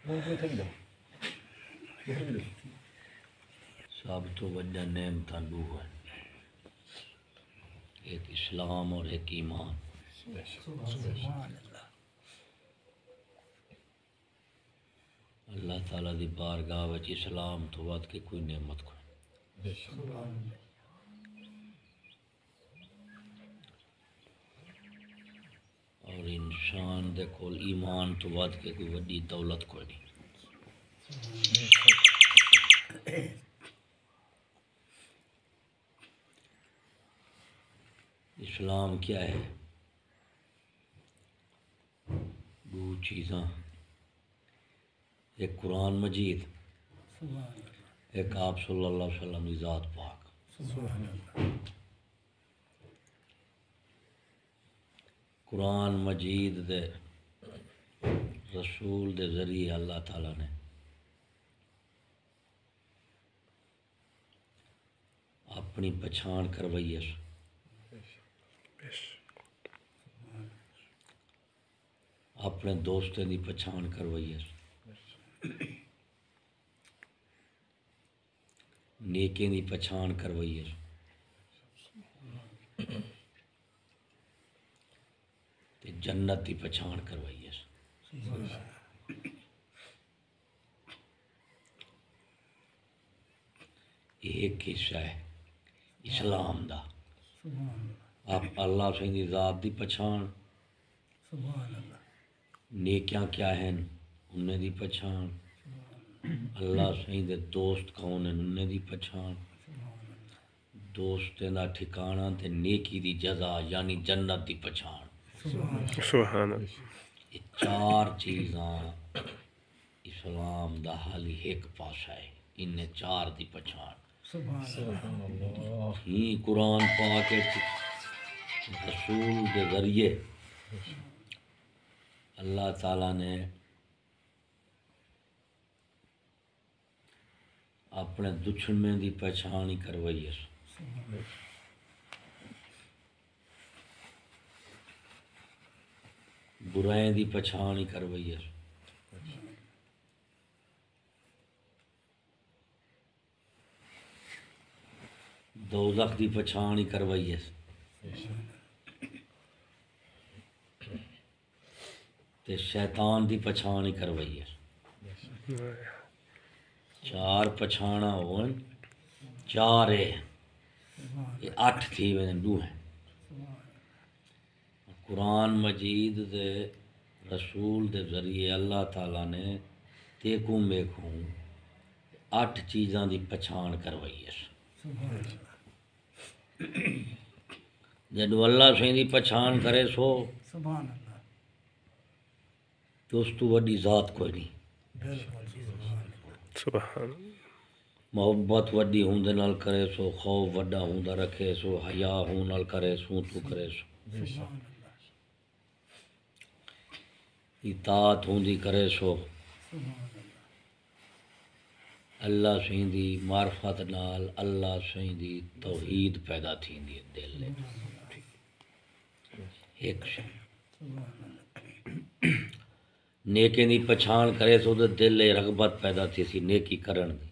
سب تو وڈا نعمتاں دو ہیں، ایک اسلام اور ایک ایمان۔ اللہ تعالیٰ دی بارگاہ وچ اسلام تو ود کے کوئی نعمت کوئی، اور انسان دے کول ایمان تو ود کے کوئی وڈی دولت کوئی نہیں۔ اسلام کیا ہے؟ دو چیزاں، ایک قرآن مجید، ایک آپ صلی اللہ علیہ وسلم کی ذات پاک۔ قرآن مجید دے رسول دے ذریعے اللہ تعالیٰ نے اپنی پچھان کروائی ہے، اپنے دوستوں دی پچھان کروائی ہے، نیکیں دی پچھان کروائی ہے، تے جنت دی پچھان کروائی ہے۔ ایک حصہ ہے اسلام دا، آپ اللہ سے دی ذات دی پچھان، نیکیاں کیا ہیں انہیں دی پچھان، اللہ سے دے دوست کون ہیں انہیں دی پچھان، دوستیں دا ٹھکانہ تے نیکی دی جزا یعنی جنت دی پچھان۔ سبحان اللہ۔ یہ چار چیزاں اسلام دا حالی ایک پاسا ہے، انہیں چار دی پچھان۔ ہی قرآن پاک رسول کے ذریعے اللہ تعالیٰ نے اپنے دشمن دی پہچان ہی کروائی ہے، برائیں دی پہچان ہی کروائی ہے، دوزخ دی پہچان ہی کروائی ہے، تے شیطان دی پہچان ہی کروائی ہے۔ چار پچھانا ہون چار ہے، یہ 8 تھی میں دو ہیں۔ قرآن مجید دے رسول دے ذریعے اللہ تعالیٰ نے تیکوں میکوں 8 چیزاں دی پچھان کروائی ہے۔ جدو اللہ سے دی پچھان کرے سو تو اس تو وڈی ذات کوئی نہیں۔ سبحان محبت وڈی ہوندے نال کرے سو، خوف وڈا ہوندا رکھے سو، حیا ہون نال کرے سو تو کرے سو، اطاعت ہوندی کرے سو، اللہ سائیں دی معرفت نال اللہ سائیں دی توحید پیدا تھیندی ہے دل میں۔ ایک شے نیکیں دی پچھان کرے سو تو دل میں رغبت پیدا تھی سی نیکی کرن دی،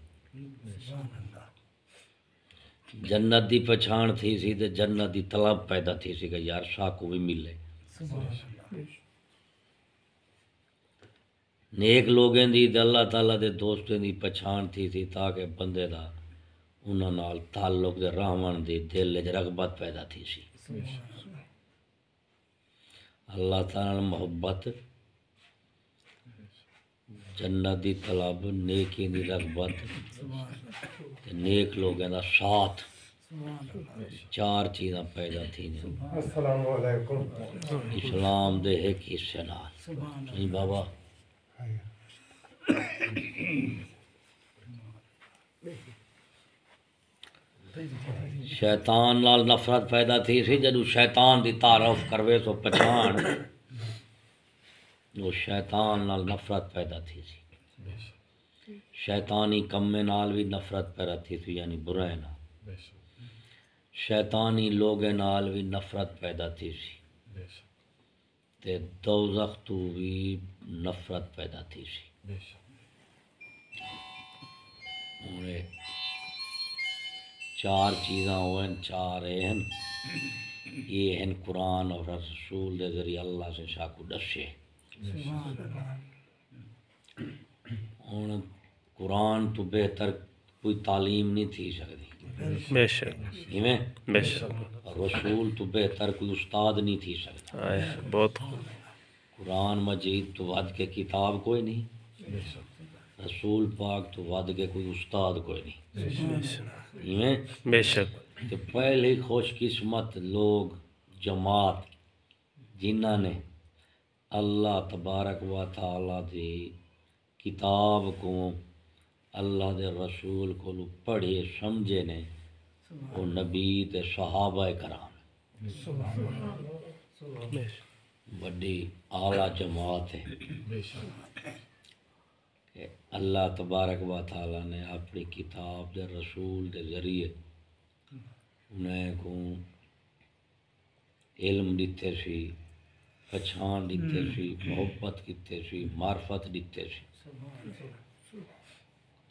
جنت دی پچھان تھی سی تے جنت دی طلب پیدا تھی سی کہ یار شاہ کو بھی ملے۔ نیک لوگیں دی تے اللہ تعالیٰ دے دوستیں دی پچھان تھی سی تاکہ بندے دا انہاں نال تعلق دے رحمن دی دل وچ رغبت پیدا تھی سی۔ اللہ تعالیٰ محبت، جنت دی طلب، نیکی دی رغبت تے نیک لوگوں دا ساتھ، چار چیزاں پیدا تھی نے السلام علیکم اسلام دے ایک حصے نال۔ نہیں بابا شیطان نال نفرت پیدا تھی سی، جدو شیطان دی تعارف کروے تو پچھان وہ شیطان نال نفرت پیدا تھی سی، شیطانی کمے نال بھی نفرت پیدا تھی سی یعنی برائے نال، شیطانی لوگے نال بھی نفرت پیدا تھی سی، تے دوزخ تو بھی نفرت پیدا تھی سی۔ ہوں چار چیزاں ہوئیں، چار ہیں، یہ ہیں قرآن اور رسول دے ذریعے اللہ سے شاہ کو دسے۔ ہوں قرآن تو بہتر کوئی تعلیم نہیں تھی سکتی، بے شک ایویں بے شک رسول تو بہتر کوئی استاد نہیں تھی سکتا۔ بہت قرآن مجید تو ود کے کتاب کوئی نہیں، رسول پاک تو ود کے کوئی استاد کوئی نہیں، ایویں بے شک کہ پہلے خوش قسمت لوگ جماعت جنہاں نے اللہ تبارک و تعالی دی کتاب کو اللہ دے رسول کو پڑھے سمجھے نے وہ نبی تے صحابہ کرام بڑی اعلیٰ جماعت ہے کہ اللہ تبارک و تعالی نے اپنی کتاب دے رسول دے ذریعے انہیں کو علم دیتے سی، پہچان دیتے سی، محبت دیتے سی، معرفت دیتے سی۔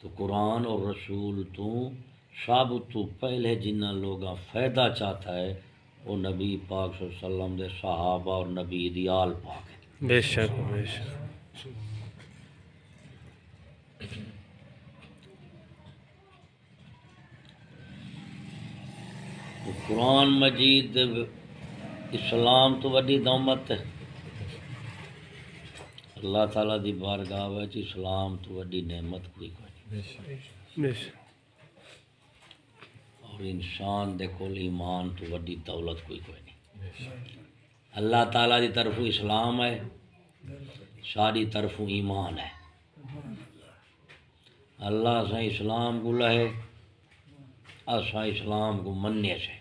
تو قرآن اور رسول تو سب تو پہلے جنہ لوگاں فائدہ چاہتا ہے وہ نبی پاک صلی اللہ علیہ وسلم دے صحابہ اور نبی دی آل پاک ہے۔ بے شک بے شک تو قرآن مجید دے اسلام تو وڈی دعوت ہے، اللہ تعالیٰ دی بارگاہ وچ اسلام تو وڈی نعمت کوئی کوئی نہیں، بے شک اور انسان دے کول ایمان تو وڈی دولت کوئی کوئی نہیں۔ اللہ تعالیٰ دی طرف اسلام ہے، ساری طرف ایمان ہے۔ اللہ سے اسلام کو لہے، اساں اسلام کو مننے سے،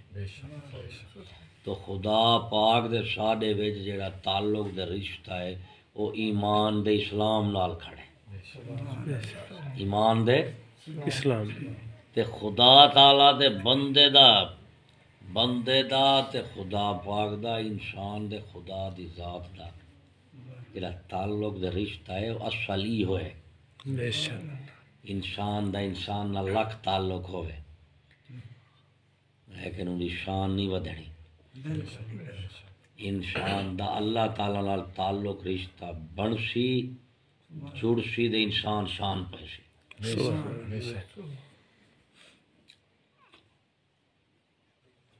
تو خدا پاک دے ساڈے وچ جڑا تعلق دے رشتہ ہے وہ ایمان دے اسلام نال کھڑے، ایمان دے اسلام تے خدا تعالی دے بندے دا تے خدا پاک دا انسان دے خدا دی ذات دا جڑا تعلق دے رشتہ ہے وہ اصلی ہوئے۔ بے شک انسان دا انسان نال لکھ تعلق ہوئے لیکن ان دی شان نہیں ودھنی۔ انسان دا اللہ تعالی نال تعلق رشتہ بنسی جڑسی دے انسان شان پیسی۔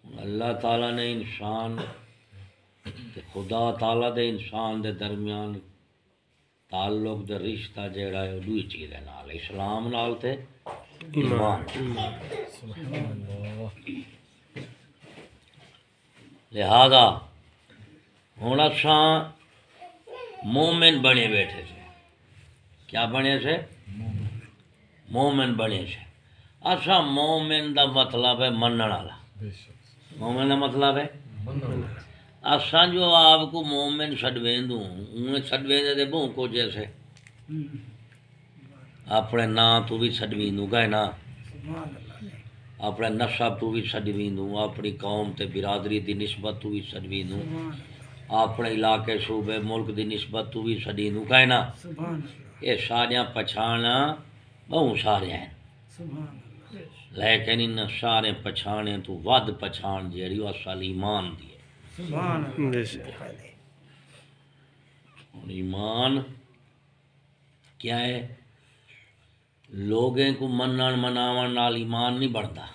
اللہ تعالیٰ نے انسان تے خدا تعالیٰ دے انسان دے درمیان تعلق دے رشتہ جیڑا ہے وہ دوئی چیزیں نال، اسلام نال تے ایمان۔ لہذا ہوں اساں مومن بنے بیٹھے سے، کیا بنے سے؟ مومن بنے سے۔ اساں مومن دا مطلب ہے منن والا، مومن دا مطلب ہے اساں جو آپ کو مومن چھڈویندوں انہیں چھڈویندے دے بہوں کو جیسے اپنے نام تو بھی چھڈویندوں گئے نا، اپنے نسب تو بھی چھڈویندوں، اپنی قوم تے برادری دی نسبت تو بھی چھڈویندوں، اپنے علاقے صوبے ملک دی نسبت تو بھی چھڈویندوں گئے نا۔ یہ ساریاں پچھانا بہوں سارے ہیں، لیکن ان سارے پچھانے تو ود پچھان جیڑی وہ اصل ایمان دی ہے۔ بے شک ایمان کیا ہے؟ لوگیں کو منن مناون نال ایمان نہیں بڑھتا،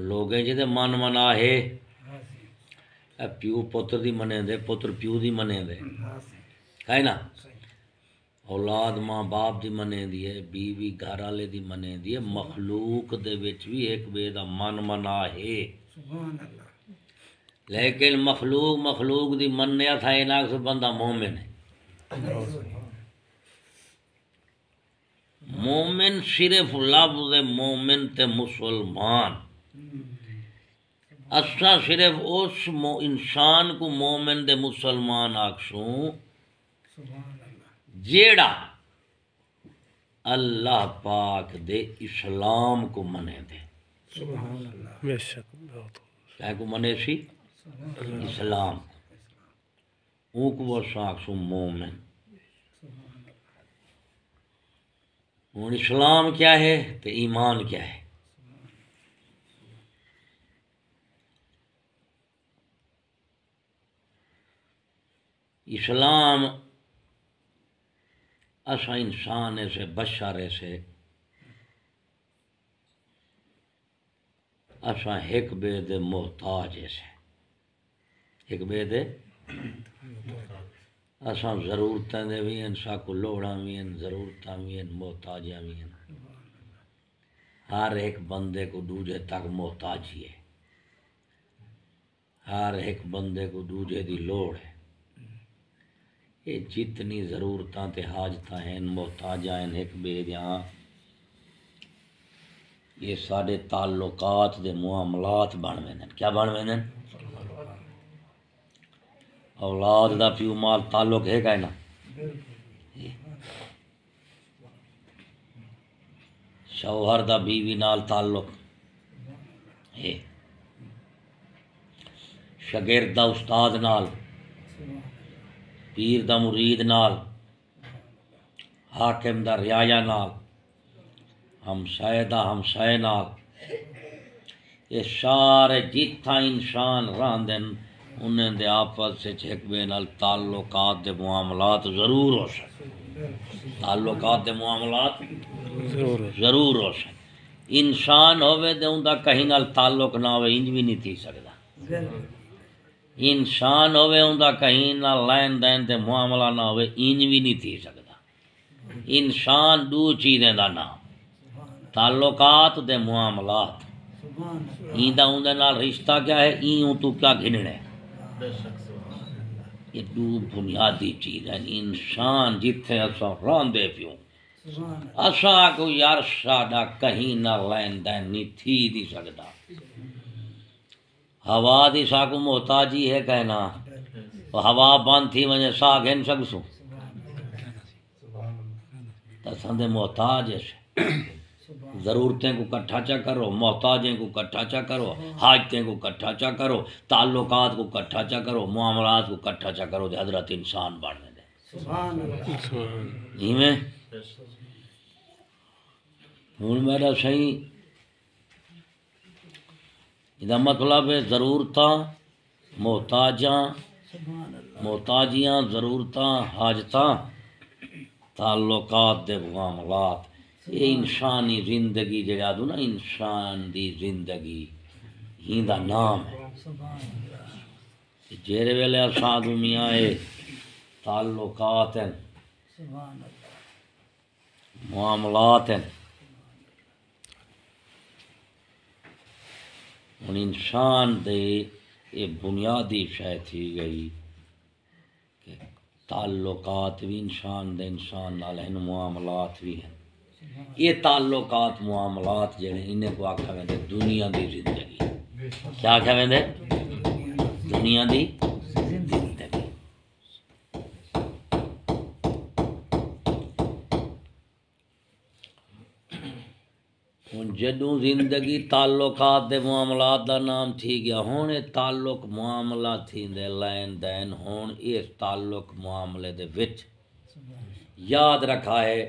لوگیں جدے من منا ہے پیو پتر دی منے دے، پتر پیو دی منے دے، ہے نا، اولاد ماں باپ دی منے دی ہے، بیوی گھر والے دی منے دی ہے، مخلوق دے وچ بھی ایک بے دا من منا ہے، لیکن مخلوق دی منیا تھا اینا سے بندہ مومن ہے۔ مومن صرف لفظ مومن تے مسلمان، اساں صرف اس انسان کو مومن دے مسلمان آکھسوں جیڑا اللہ پاک دے اسلام کو منے دے۔ بے شک بہت کیا کو منے سی؟ اسلام اون کو وہ آکھسوں مومن۔ ہوں اسلام کیا ہے تو ایمان کیا ہے؟ اسلام اسا انسان سے بشر سے اسا ایک بے دے محتاج سے، ایک بے دے اسا ضرورتیں دے بھی ہیں، ساکو لوڑاں بھی ہیں، ضرورتاں بھی ہیں، محتاجاں بھی ہیں۔ ہر ایک بندے کو دوجے تک محتاجی ہے، ہر ایک بندے کو دوجے دی لوڑ ہے۔ یہ جتنی ضرورتاں تے حاجتاں ہیں، محتاجاں ہیں ایک بے دیاں، یہ سارے تعلقات دے معاملات بن ویندن۔ کیا بن ویندن؟ اولاد دا پیو مال تعلق ہے کہ نا؟ شوہر دا بیوی نال تعلق ہے، شاگرد دا استاد نال، پیر دا مرید نال، حاکم دا رعایا نال، ہمسائے دا ہمسائے نال، یہ سارے جتھاں انسان رہندن انہیں دے آپس سے ایک بے نال تعلقات دے معاملات ضرور ہو سکتے، تعلقات دے معاملات ضرور ہو سکتے۔ انسان ہوئے دے اندہ کہیں نال تعلق نہ ہوئے انج بھی نہیں تھی سکتا، انسان ہوئے اندہ کہیں نہ لین دین دے معاملہ نہ ہوئے انج بھی نہیں تھی سکتا۔ انسان دو چیزیں دا نام، تعلقات دے معاملات، این دا اندے نال رشتہ کیا ہے، این تو کیا گھننے ہے، یہ دو بنیادی چیز ہیں۔ انسان جتھے اسا راندے پیوں اسا کو یار ساڈا کہیں نہ لین دین نہیں تھی دی سکتا، ہوا دی سا کو محتاجی ہے کہنا، ہوا بند تھی وجہ سا گھن سکسوں تسندے محتاج ہے، ضرورتیں کو کٹھا چا کرو، محتاجیں کو کٹھا چا کرو، حاجتیں کو کٹھا چا کرو، تعلقات کو کٹھا چا کرو، معاملات کو کٹھا چا کرو، دے حضرت انسان بڑھنے دے میں ہوں میرا صحیح یہ مطلب ہے ضرورتاں محتاجیاں ضرورتاں حاجتاں تعلقات دے معاملات، یہ انسانی زندگی جڑا دو نا، انسان دی زندگی ہی دا نام ہے۔ جیرے ویلے سادو میاں تعلقات ہیں، معاملات ہیں، ان انسان دے یہ بنیادی شے تھی گئی کہ تعلقات بھی انسان دے انسان نال ہیں، معاملات بھی ہیں۔ یہ تعلقات معاملات جڑے انہیں کو آکھا ویندے دنیا دی زندگی، کیا آکھا ویندے؟ دنیا دی زندگی۔ ہن جدوں زندگی تعلقات دے معاملات دا نام تھی گیا، ہن یہ تعلق معاملہ تھیندے لین دین، ہن اس تعلق معاملے دے وچ یاد رکھا ہے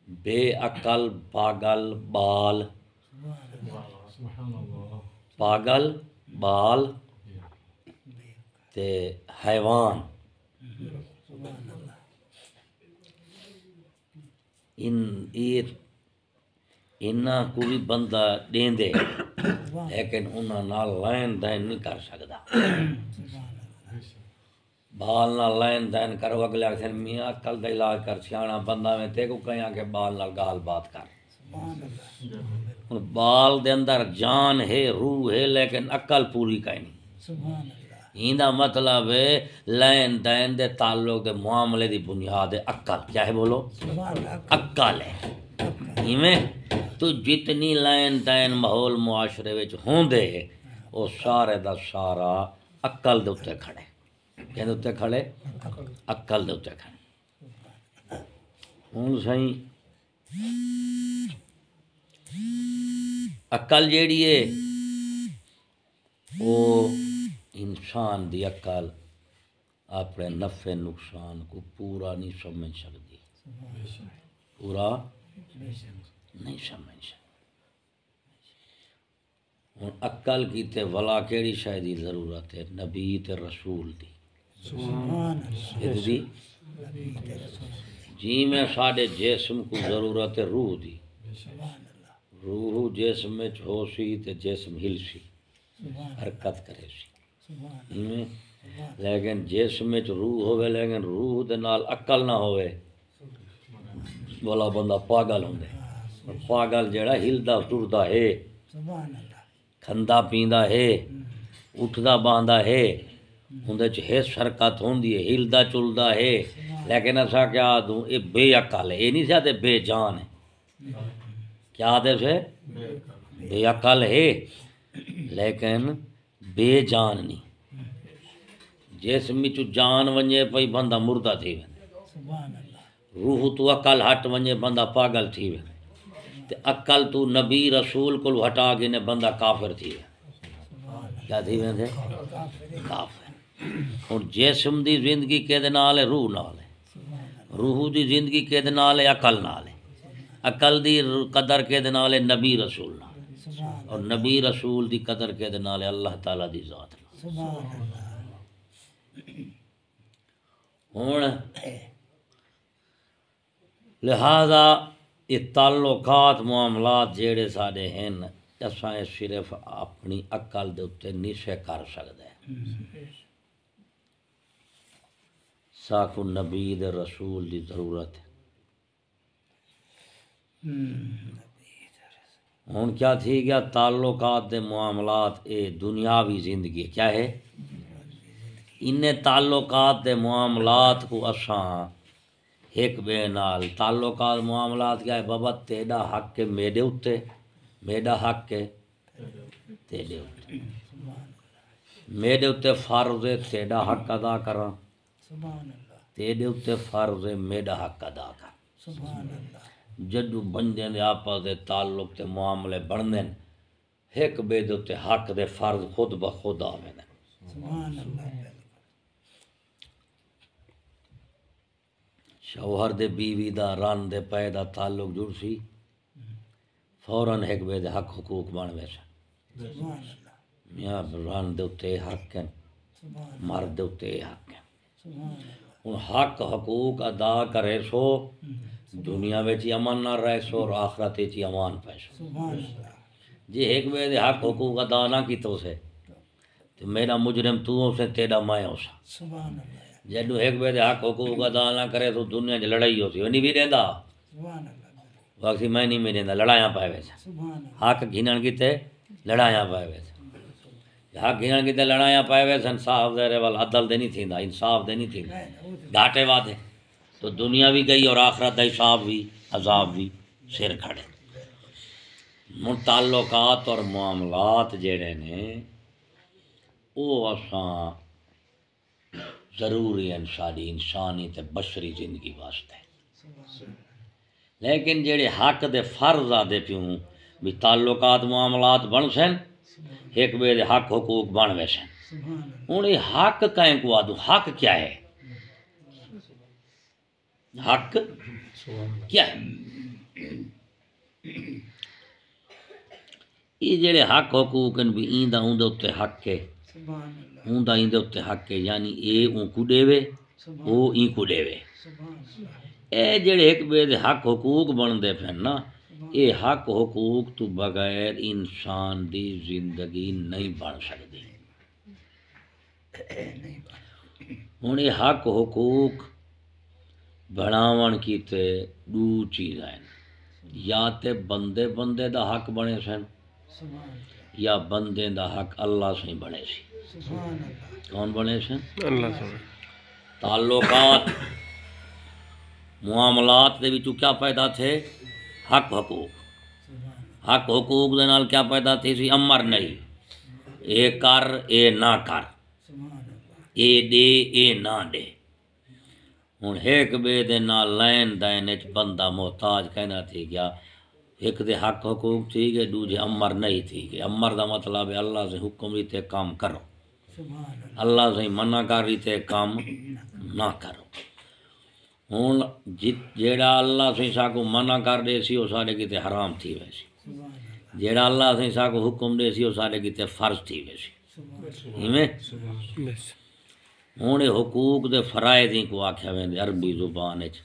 بے عقل، پاگل، بال، پاگل، بال تے حیوان، انہاں کو بھی بندہ دیندے لیکن انہاں نال لین دین نہیں کر سکدا۔ بال نال لین دین کرو، اگلے آخر میاں عقل دا علاج کر، سیاںا بندہ میں تے کو کہیں کہ بال نال گال بات کر۔ بال دے اندر جان ہے، روح ہے، لیکن عقل پوری کہیں نہیں۔ ایندا مطلب ہے لین دین دے تعلق دے معاملے دی بنیاد ہے عقل۔ کیا ہے بولو؟ عقل ہے۔ ایویں تو جتنی لین دین ماحول معاشرے وچ ہوندے او سارے دا سارا عقل دے اوتے کھڑے، کہندے اوتے کھڑے، عقل دے اوتے کھڑے۔ ہن سائیں عقل جیڑی ہے او انسان دی عقل اپنے نفع نقصان کو پورا نہیں سمجھ سکتی، پورا نہیں سمجھ ہوں عقل کی تے ولا کیڑی شے دی ضرورت ہے نبی تے رسول دی دی جی میں ساڈے جسم کو ضرورت ہے روح دی روح جسم وچ ہو سی تے جسم ہل سی حرکت کرے سی لیکن جسم وچ روح ہوے لیکن روح دے نال عقل نہ ہوے والا بندہ پاگل ہوندا پاگل جڑا ہلدا ٹردا ہے کھندا پیندا ہے اٹھدا باندھا ہے اندے چ حس حرکت ہوندی ہے ہلدا چلدا ہے لیکن اسا کیا دوں اے بے عقل ہے اے نہیں ساتے بے جان ہے کیا دے سے بے عقل ہے لیکن بے جان نہیں جسم وچ جان ونجے پئی بندہ مردہ تھی ویندے روح تو عقل ہٹ ونجے بندہ پاگل تھی ویندے تے عقل تو نبی رسول کو ہٹا کے نے بندہ کافر تھی کیا تھی ویندے کافر اور جسم دی زندگی کیدے نال ہے روح نال ہے روح دی زندگی کیدے نال ہے عقل نال ہے عقل دی قدر کیدے نال ہے نبی رسول نال اور نبی رسول دی قدر کیدے نال ہے اللہ تعالی دی ذات نال ہن لہذا یہ تعلقات معاملات جیڑے سارے ہیں اساں صرف اپنی عقل دے اوتے نہیں کر سکدے ساکو نبی دے رسول دی ضرورت ہے ہن کیا تھی گیا تعلقات دے معاملات اے دنیاوی زندگی کیا ہے ان تعلقات دے معاملات کو اساں ایک بے نال تعلقات معاملات کیا ہے بابا تیرا حق ہے میرے اوتے میرا حق ہے تیرے اوتے میرے اوتے فرض ہے تیرا حق ادا کراں تیرے اوتے فرض ہے میرا حق ادا کر جدو بندے دے آپس دے تعلق تے معاملے بندے ایک بے دے اوتے حق دے فرض خود بخود آویں شوہر دے بیوی دا رن دے پے دا تعلق جڑ سی فوراً ایک بے دے حق حقوق بن ویسے میاں رن دے اتے حق ہیں مرد دے اتے حق ہیں ان حق حقوق ادا کرے سو دنیا وچ امن نہ رہے سو اور آخرت وچ امان پے سو جی ایک بے دے حق حقوق ادا نہ کیتو سے تو میرا مجرم تو ہو سے تیرا میں ہو سا جدو ایک بے دے حق حقوق ادا نہ کرے تو دنیا چ لڑائی ہو سی وہ نہیں بھی رہندا باقی میں نہیں رہندا لڑائیاں پائے ویسے حق گھنن کیتے لڑائیاں پائے ویسے حق گھنن کیتے لڑائیاں پائے ویسے انصاف دے رول عدل دے نہیں تھیندا انصاف دے نہیں تھیندا گھاٹے وعدے تو دنیا بھی گئی اور آخرت دا حساب بھی عذاب بھی سر کھڑے تعلقات اور معاملات جڑے نے او اساں ضروری ہیں ساری انسانی تے بشری زندگی واسطے لیکن جڑے حق دے فرض آدے پیوں بھی تعلقات معاملات بن سن ایک بے دے حق حقوق بن ویسن ہوں یہ حق کہیں کو آدھو حق کیا ہے حق کیا ہے یہ جڑے حق حقوق ہیں بھی ایندہ اندے اتے حق ہے اوندا ایندے اتے حق ہے یعنی اے اون کو دیوے او این کو دیوے اے جڑے ایک بے دے حق حقوق بن دے پھر نا اے حق حقوق تو بغیر انسان دی زندگی نہیں بن سکتی ہن یہ حق حقوق بناون کیتے دو چیز ہیں یا تے بندے بندے دا حق بنے سن یا بندے دا حق اللہ سے بنے سی کون بنے سن اللہ سے تعلقات معاملات دے وچوں کیا پیدا تھے حق حقوق حق حقوق دے نال کیا پیدا تھی سی امر نہیں اے کر اے نہ کر اے دے اے نہ دے ہن ایک بے دے نال لین دین وچ بندہ محتاج کہنا تھی گیا ایک دے حق حقوق تھی گئے دوجے امر نہیں تھی گئے امر دا مطلب ہے اللہ سے حکم تے کام کرو اللہ سے منع کر تے کام نہ کرو ہوں جیڑا اللہ سے ساکو منع کر دے سی وہ سارے کتے حرام تھی ویسی، جیڑا اللہ سے ساکو حکم دے سی وہ سارے کتے فرض تھی ویسی، ہمیں ہوں حقوق دے فرائض کو آکھیا ویندے عربی زبان وچ،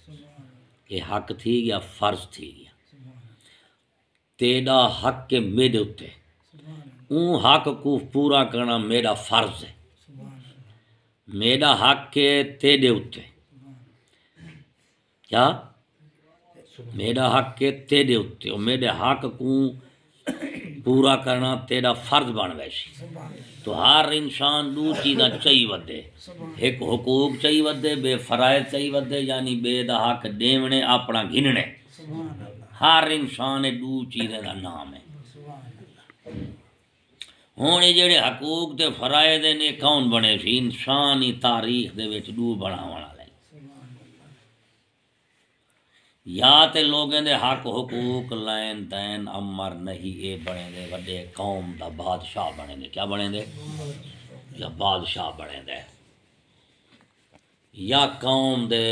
یہ حق تھی گیا فرض تھی گیا، تیڑا حق کے میرے اتے اون حق کو پورا کرنا میرا فرض ہے، میرا حق کے تیرے اتے کیا میرا حق کے تیرے اتے اور میرے حق کو پورا کرنا تیرا فرض بن ویسی، تو ہر انسان دو چیزاں چاہی ودے، ایک حقوق چاہی ودے بے فرائض چاہی ودے، یعنی بے دا حق دیونے اپنا گھننے، ہر انسان دو چیزیں دا نام ہے۔ ہوں یہ جڑے حقوق تے فرائض نے کون بنے سی؟ انسانی تاریخ دے وچ دو بناون والے، یا تے لوگوں دے حق حقوق لین دین امر نہیں، اے بنے دے وڈے قوم دا بادشاہ بنے دے، کیا بنے دے؟ یا بادشاہ بنے دے، یا قوم دے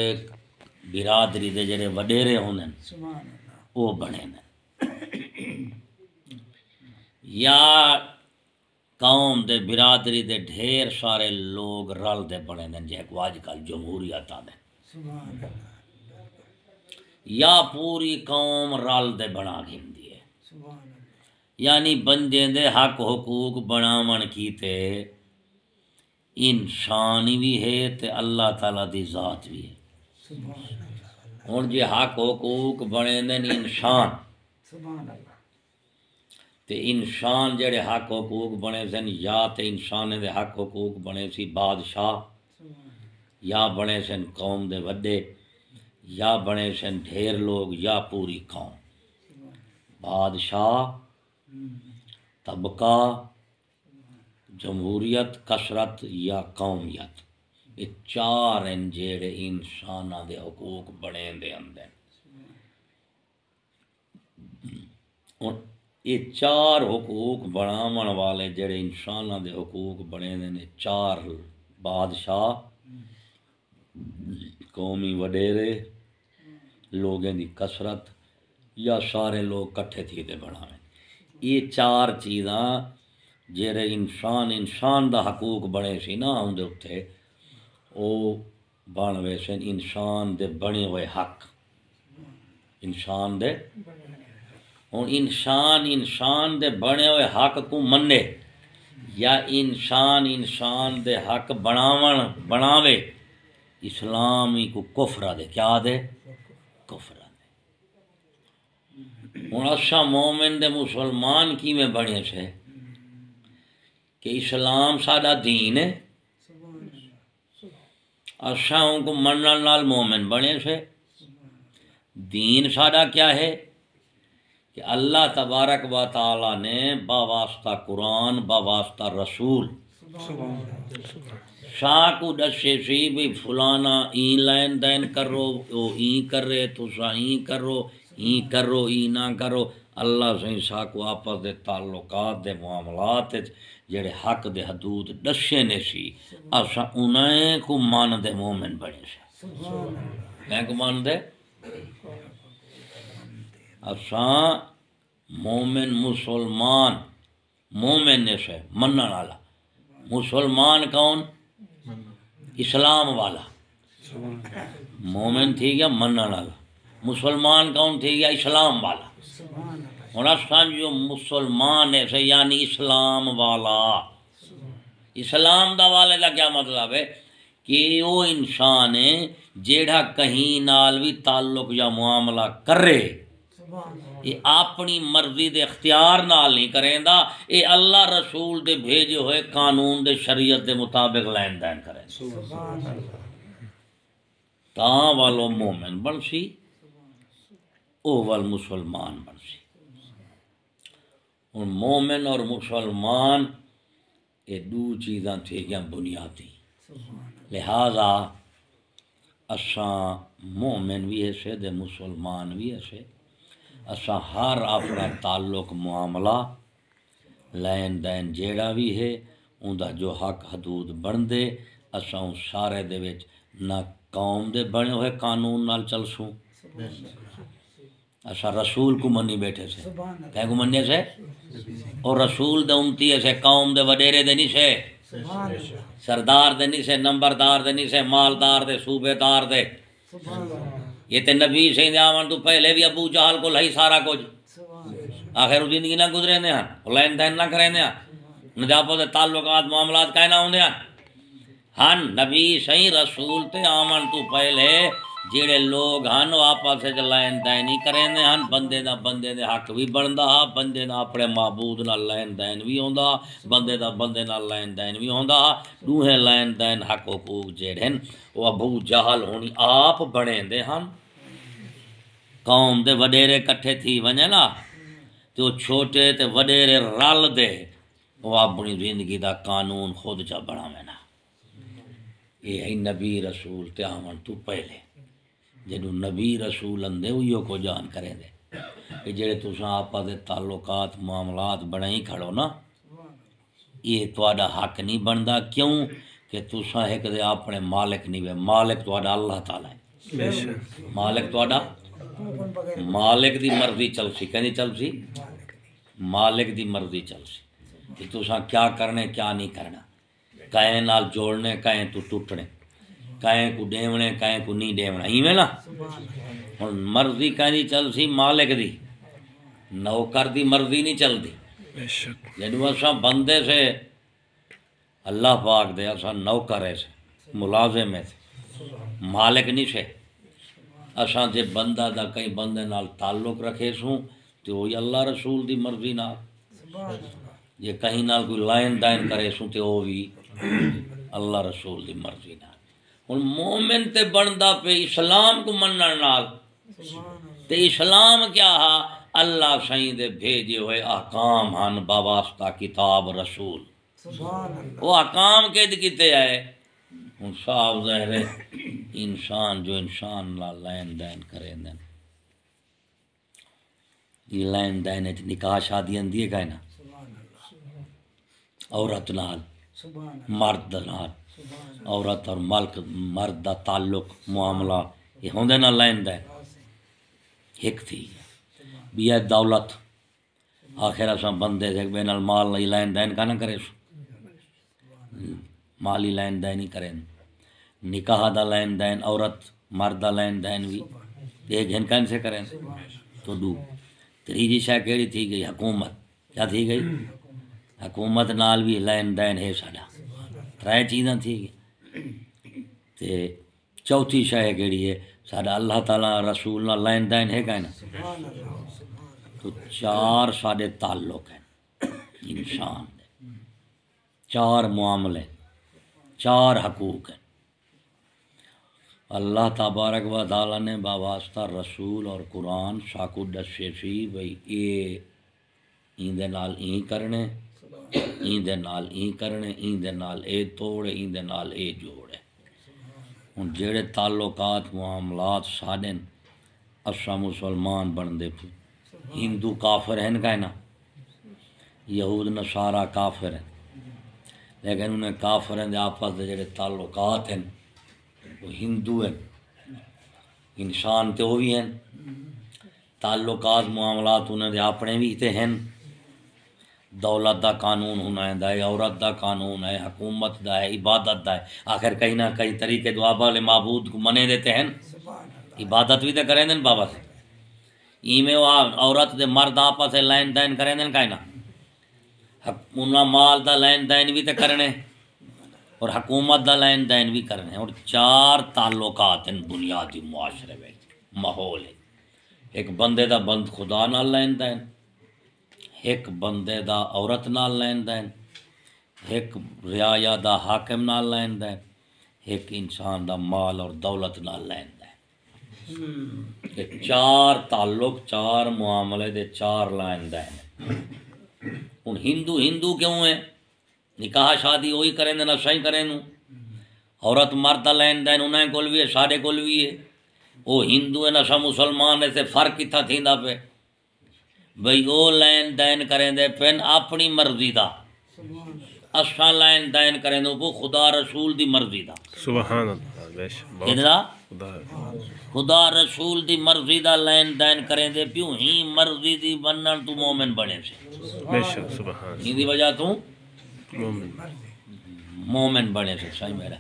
برادری دے جڑے وڈیرے ہوندے وہ بنے دے، یا قوم دے برادری دے ڈھیر سارے لوگ رل دے بنے دے، جے کو آج کل جمہوریت آ دے، یا پوری قوم رل دے بنا گھندی ہے، یعنی بندے دے حق حقوق بناون کیتے انسانی بھی ہے تے اللہ تعالیٰ دی ذات بھی ہے۔ ہن جے حق حقوق بنے دے انسان تے انسان جڑے حق حقوق بنے سن، یا تے انسان دے حق حقوق بنے سی بادشاہ، یا بنے سن قوم دے وڈے، یا بنے سن ڈھیر لوگ، یا پوری قوم، بادشاہ، طبقہ، جمہوریت، کثرت یا قومیت، یہ چار ہیں جڑے انساناں دے حقوق بنے دے اندر، اور یہ چار حقوق بناون والے جڑے انساناں دے حقوق بنے دے نے، چار بادشاہ، قومی وڈیرے، لوگیں دی کثرت، یا سارے لوگ کٹھے تھی تے بناویں، یہ چار چیزاں جڑے انسان دا حقوق بنے سی نا اندے اتے، او بن ویسے انسان دے بنے ہوئے حق، انسان دے ہوں انسان دے بنے ہوئے حق کو منے، یا انسان دے حق بناوے، اسلام ہی کو کفر دے، کیا دے؟ کفر دے۔ ہوں اساں مومن دے مسلمان کیویں بنے سے کہ اسلام ساڈا دین ہے، اساں ان کو منن نال مومن بنے سے، دین ساڈا کیا ہے کہ اللہ تبارک و تعالی نے باواسطہ قرآن باواسطہ رسول شاہ کو دسے سی بھی فلانا این لین دین کرو، او این کرے، تسا این کرو، این کرو، این نہ کرو، اللہ سے شاہ کو آپس دے تعلقات دے معاملات جڑے حق دے حدود دسے نے سی، اسا انہیں کو مان دے مومن بنے سے، میں کو مان دے اساں مومن مسلمان، مومن نے سے منن والا، مسلمان کون؟ اسلام والا، مومن تھی گیا منن والا، مسلمان کون تھی گیا؟ اسلام والا۔ ہن اساں جو مسلمان ہے سے یعنی اسلام والا، اسلام دا والے دا کیا مطلب ہے کہ وہ انسان ہے جیڑا کہیں نال بھی تعلق یا معاملہ کرے، یہ اپنی مرضی دے اختیار نال نہیں کریں دا، یہ اللہ رسول دے بھیجے ہوئے قانون دے شریعت دے مطابق لین دین کریں، تاں والو مومن بن سی، او وال مسلمان بن سی۔ اور مومن اور مسلمان یہ دو چیزاں تھی گیا بنیادی، لہذا اساں مومن بھی ایسے دے مسلمان بھی ایسے، اساں ہر اپنا تعلق معاملہ لین دین جیڑا بھی ہے اوندا جو حق حدود بن دے، اساں سارے دے وچ نہ قوم دے بنے ہوئے قانون نال چلسوں اسا رسول کو منی بیٹھے سے کہیں کو مننے سے اور رسول دے امتی سے قوم دے وڈیرے دے نہیں سے سردار دے نہیں سے نمبردار دے نہیں سے مالدار دے صوبے دار دے یہ تے نبی سے آمن تو پہلے بھی ابو جہل کو لہی سارا کچھ آخر زندگی نہ گزرے دے ہیں لین دین نہ کریں دے ہیں ندیاپوں دے تعلقات معاملات کہیں نہ ہوں دے ہیں ہن نبی صحیح رسول تے آمن تو پہلے جیڑے لوگ ہن وہ آپس وچ لین دین نہیں کریں دے ہن بندے دے حق بھی بندا ہا بندے دا اپنے معبود نال لین دین بھی ہوندا بندے نال لین دین بھی ہوندا دوہے لین دین حق حقوق جیڑے وہ ابو جہل ہونی آپ بنے دے ہن قوم دے وڈیرے کٹھے تھی ونجے نا تے وہ چھوٹے تے وڈیرے رل دے وہ اپنی زندگی دا قانون خود چا بناویں نا یہ ہے نبی رسول تے آمن تو پہلے جدو نبی رسول اندے ہوئیوں کو جان کریں دے کہ جڑے تساں آپا دے تعلقات معاملات بنائی کھڑو نا یہ تواڈا حق نہیں بندا کیوں کہ تساں ایک دے اپنے مالک نہیں وے مالک تواڈا اللہ تعالی ہے مالک تواڈا مالک دی مرضی چل سی کہنی چل سی مالک دی مرضی چل سی کہ تساں کیا کرنے کیا نہیں کرنا کہیں نال جوڑنے کہیں تو ٹوٹنے کہیں کو ڈیونے کہیں کو نہیں ڈیونا ایویں نا ہن مرضی کہیں چل سی مالک دی نوکر دی مرضی نہیں چل دی جدو اساں بندے سے اللہ پاک دے اساں نوکر ہے سے ملازم ہے سے مالک نہیں سے اساں جے بندہ دا کئی بندے نال تعلق رکھے سوں تو وہی اللہ رسول دی مرضی نال جے کہیں نال کوئی لائن دائن کرے سوں تے وہ بھی اللہ رسول دی مرضی نال ہن مومن تے بندا پہ اسلام کو منن نال تے اسلام کیا ہا اللہ سائیں دے بھیجے ہوئے احکام ہن باواسطہ کتاب رسول وہ احکام قید کیتے آئے ہن صاحب ظاہر ہے انسان جو انسان نال لین دین کرے دین یہ لین دین وچ نکاح شادی اندی ہے کائنا عورت نال مرد نال عورت اور مرد دا تعلق معاملہ یہ ہوندے نہ لین دین ایک تھی بھی ہے دولت آخر اساں بندے سے بے نال مال نہیں لین دین کا نہ کرے مالی لین دین ہی کریں نکاح دا لین دین عورت مرد دا لین دین بھی ایک گھن کن سے کریں تو دو تیجی شاہ کیڑی تھی گئی حکومت کیا تھی گئی حکومت نال بھی لین دین ہے ساڈا ترے چیزاں تھی گئی تے چوتھی شاہ کیڑی ہے ساڈا اللہ تعالیٰ رسول نال لین دین ہے کائنا تو چار ساڈے تعلق ہیں انسان دے چار معاملے چار حقوق ہیں اللہ تبارک و تعالیٰ نے باواسطہ رسول اور قرآن ساکو دسے سی بھئی اے این دے نال این کرنے این دے نال این کرنے این دے نال اے توڑے این دے نال اے جوڑے ہن جڑے تعلقات معاملات ساڈے اساں مسلمان بن دے پھر ہندو کافر ہیں کائنا یہود نصارہ کافر ہیں لیکن انہیں کافر ہیں آپس دے جڑے تعلقات ہیں وہ ہندو ہیں انسان تے وہ بھی ہیں تعلقات معاملات انہیں دے اپنے بھی تے ہیں دولت دا قانون ہونا ہے عورت دا قانون ہے حکومت دا ہے عبادت دا ہے آخر کہیں نہ کہیں طریقے دعا والے معبود کو منے دیتے ہیں عبادت بھی تے کریں دیں بابا سے ایمیں وہ عورت دے مرد آپس سے لین دین کریں دیں کہیں نہ انہاں مال دا لین دین بھی تے کرنے اور حکومت دا لین دین بھی کرنے اور چار تعلقات ہیں بنیادی معاشرے میں ماحول ہے ایک بندے دا بند خدا نال لین دین ایک بندے دا عورت نال لین دین ایک رعایا دا حاکم نال لین دین ایک انسان دا مال اور دولت نال لین دین کہ چار تعلق چار معاملے دے چار لین دین ہن ہندو کیوں ہے نکاح شادی وہی کریں نہ صحیح کریں نو عورت مرد دا لین دین انہیں کول بھی ہے ساڈے کول بھی ہے وہ ہندو ہے نہ مسلمان ہے سے فرق کتھا تھیندا پہ بھئی او لین دین کریں دے پن اپنی مرضی دا اساں لین دین کریں دو خدا رسول دی مرضی دا سبحان اللہ بے شک بہت کدرا خدا خدا رسول دی مرضی دا لین دین کریں دے پیوں ہی مرضی دی بنن تو مومن بنے سے بے شک سبحان ہی دی وجہ تو مومن مومن بنے سے صحیح میرا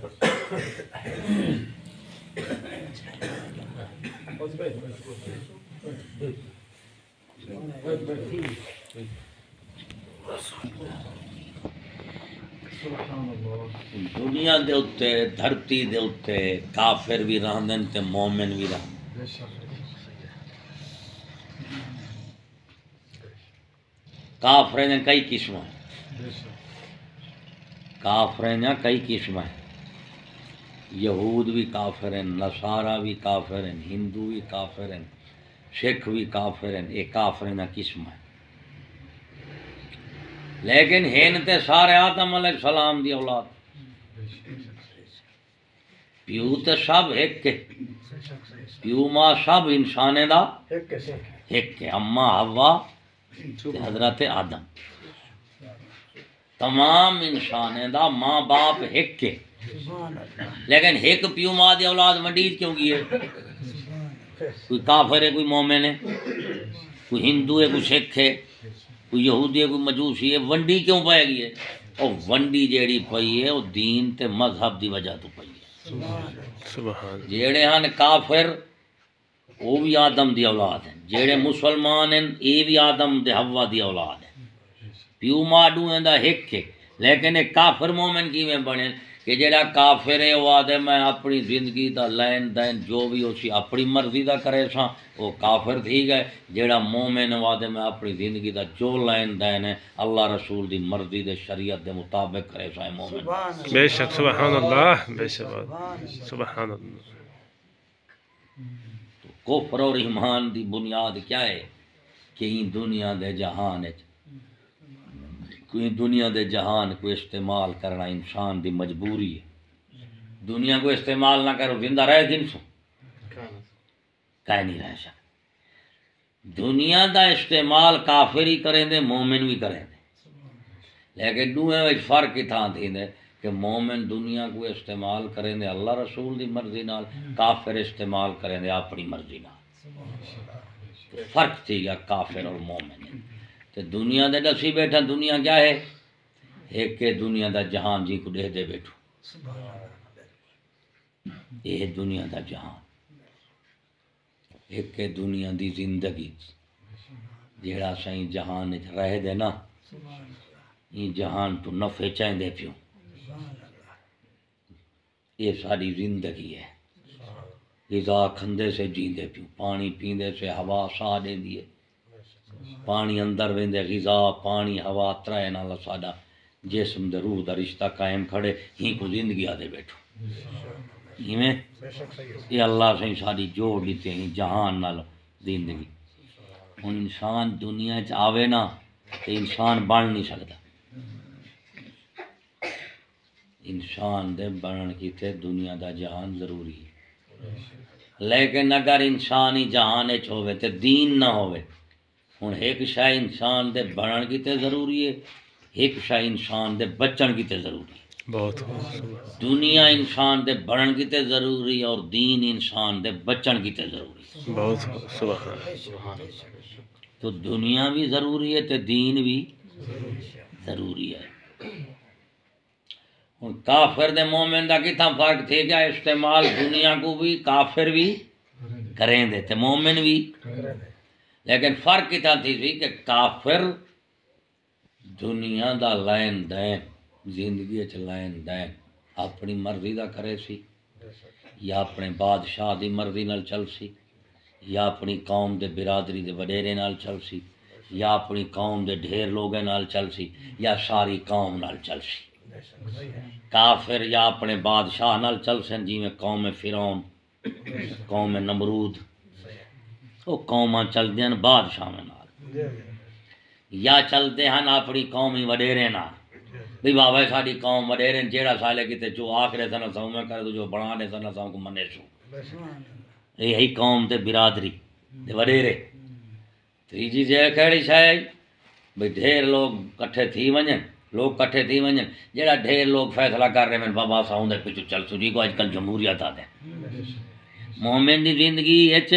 دنیا دے اتے دھرتی دے اتے کافر بھی رہندن تے مومن بھی رہندن کافرین کئی قسم ہیں کافرین کئی قسم ہیں یہود بھی کافر ہیں نصارہ بھی کافر ہیں ہندو بھی کافر ہیں سکھ بھی کافر ہیں یہ کافرین قسم ہیں لیکن ہین تے سارے آدم علیہ السلام دی اولاد پیو تے سب ایک کے پیو ماں سب انسانے دا ایک کے اما حوا تے حضرت آدم تمام انسانے دا ماں باپ ایک کے لیکن ایک پیو ماں دی اولاد منڈیج کیوں گئی ہے کوئی کافر ہے کوئی مومن ہے کوئی ہندو ہے کوئی سکھ ہے کوئی یہودی ہے کوئی مجوسی ہے ونڈی کیوں پائے گئی ہے اور ونڈی جیڑی پئی ہے وہ دین تے مذہب دی وجہ تو پئی ہے سبحان جیڑے ہن کافر وہ بھی آدم دی اولاد ہیں جیڑے مسلمان ہیں یہ بھی آدم دے حوا دی اولاد ہیں پیو ماڈو دا ایک ہے لیکن ایک کافر مومن کیویں بنے کہ جیڑا کافر ہے وہ آدھے میں اپنی زندگی دا لین دین جو بھی اسی اپنی مرضی دا کرے سا وہ کافر تھی گئے جیڑا مومن ہے وہ آدھے میں اپنی زندگی دا جو لین دین ہے اللہ رسول دی مرضی دے شریعت دے مطابق کرے سا ہے مومن بے شک سبحان اللہ بے شک سبحان اللہ کفر اور ایمان دی بنیاد کیا ہے کہ این دنیا دے جہان ہے کوئی دنیا دے جہان کو استعمال کرنا انسان دی مجبوری ہے دنیا کو استعمال نہ کرو زندہ رہ دن سو کہیں نہیں رہ سکتے دنیا دا استعمال کافر ہی کریں دے مومن بھی کریں دے لیکن دوئے وچ فرق ہی تھا تھی دے کہ مومن دنیا کو استعمال کریں دے اللہ رسول دی مرضی نال کافر استعمال کریں دے اپنی مرضی نال فرق تھی گیا کافر اور مومن تے دنیا دے دسی بیٹھا دنیا کیا ہے ایک کے دنیا دا جہان جی کو دے دے بیٹھو یہ دنیا دا جہان ایک کے دنیا دی زندگی جیڑا سائیں جہان رہ دے نا یہ جہان تو نفع چاہندے پیوں یہ ساری زندگی ہے غذا کھندے سے جیندے پیوں پانی پیندے سے ہوا سا دے دیے پانی اندر ویندے غذا پانی ہوا ترائے نالا ساڈا جسم دے روح دا رشتہ قائم کھڑے ہی کو زندگی آدے بیٹھو میں یہ اللہ سے ساری جوڑ لیتے ہیں جہان نال زندگی ہن انسان دنیا چ آوے نا تے انسان بن نہیں سکتا انسان دے بنن کیتے دنیا دا جہان ضروری ہے لیکن اگر انسان ہی جہان وچ ہوے تے دین نہ ہوے ہن ایک شے انسان دے بنن کیتے ضروری ہے ایک شے انسان دے بچن کیتے ضروری ہے بہت دنیا انسان دے بنن کیتے ضروری ہے اور دین انسان دے بچن کیتے ضروری ہے بہت سبحان تو دنیا بھی ضروری ہے تے دین بھی ضروری ہے ہن کافر دے مومن دا کتنا فرق تھے گیا استعمال دنیا کو بھی کافر بھی کریں دے تے مومن بھی لیکن فرق کتنا تھی کہ کافر دنیا دا لین دین زندگی چ لین دین اپنی مرضی دا کرے سی یا اپنے بادشاہ دی مرضی نال چل سی یا اپنی قوم دے برادری دے وڈیرے نال چل سی یا اپنی قوم دے ڈھیر لوگے نال چل سی یا ساری قوم نال چل سی کافر یا اپنے بادشاہ نال چل سن جی میں قوم فرعون قوم نمرود وہ قوماں چل دیاں بادشاہ نال یا چلتے ہیں اپنی قومی وڈیرے نال بھی بابا ساری قوم وڈیرے جیڑا سالے کیتے جو آخرے سن ساؤں میں کرے تو جو بڑھانے سن ساؤں کو منے سو یہی قوم تے برادری تے وڈیرے تیجی جے کہڑی شے بھئی ڈھیر لوگ کٹھے تھی ونجن لوگ کٹھے تھی ونجن جڑا ڈھیر لوگ فیصلہ کر رہے ہیں بابا ساؤں دے پیچھے چل سجی کو اج کل جمہوریت آ دے مومن دی زندگی وچ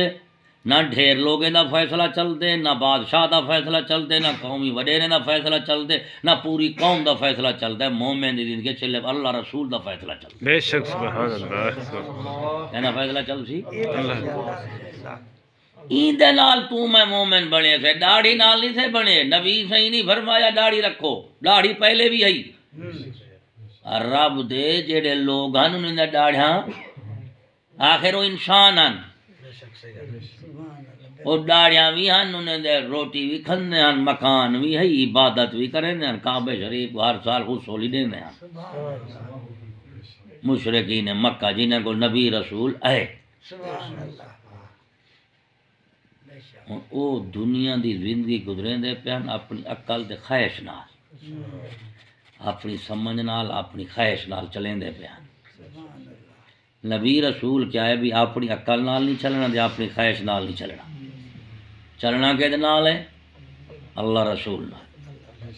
نہ ڈھیر لوگے دا فیصلہ چلدے نہ بادشاہ دا فیصلہ چلدے نہ قومی وڈیرے دا فیصلہ چلدے نہ پوری قوم دا فیصلہ چلدا ہے مومن دی زندگی چلے اللہ رسول دا فیصلہ چلدا بے شک سبحان اللہ کہنا فیصلہ چل سی اللہ این دے نال تو میں مومن بنے سے داڑھی نال نہیں سے بنے نبی صحیح نہیں فرمایا داڑھی رکھو داڑھی پہلے بھی آئی رب دے جڑے لوگ ہیں انہوں نے داڑھیاں آخر وہ انسان ہیں وہ داڑیاں بھی ہیں انہوں نے روٹی بھی کھندے ہیں مکان بھی ہے عبادت بھی کریں ہیں کعبہ شریف ہر سال حصولی دینے ہیں مشرقین مکہ جنہیں کو نبی رسول ہے او دنیا دی زندگی گزریں دے پیان اپنی عقل دے خواہش نال اپنی سمجھ نال اپنی خواہش نال چلیں دے پیان نبی رسول کیا ہے بھی اپنی عقل نال نہیں چلنا دے اپنی خواہش نال نہیں چلنا چلنا کے نال ہے اللہ رسول نال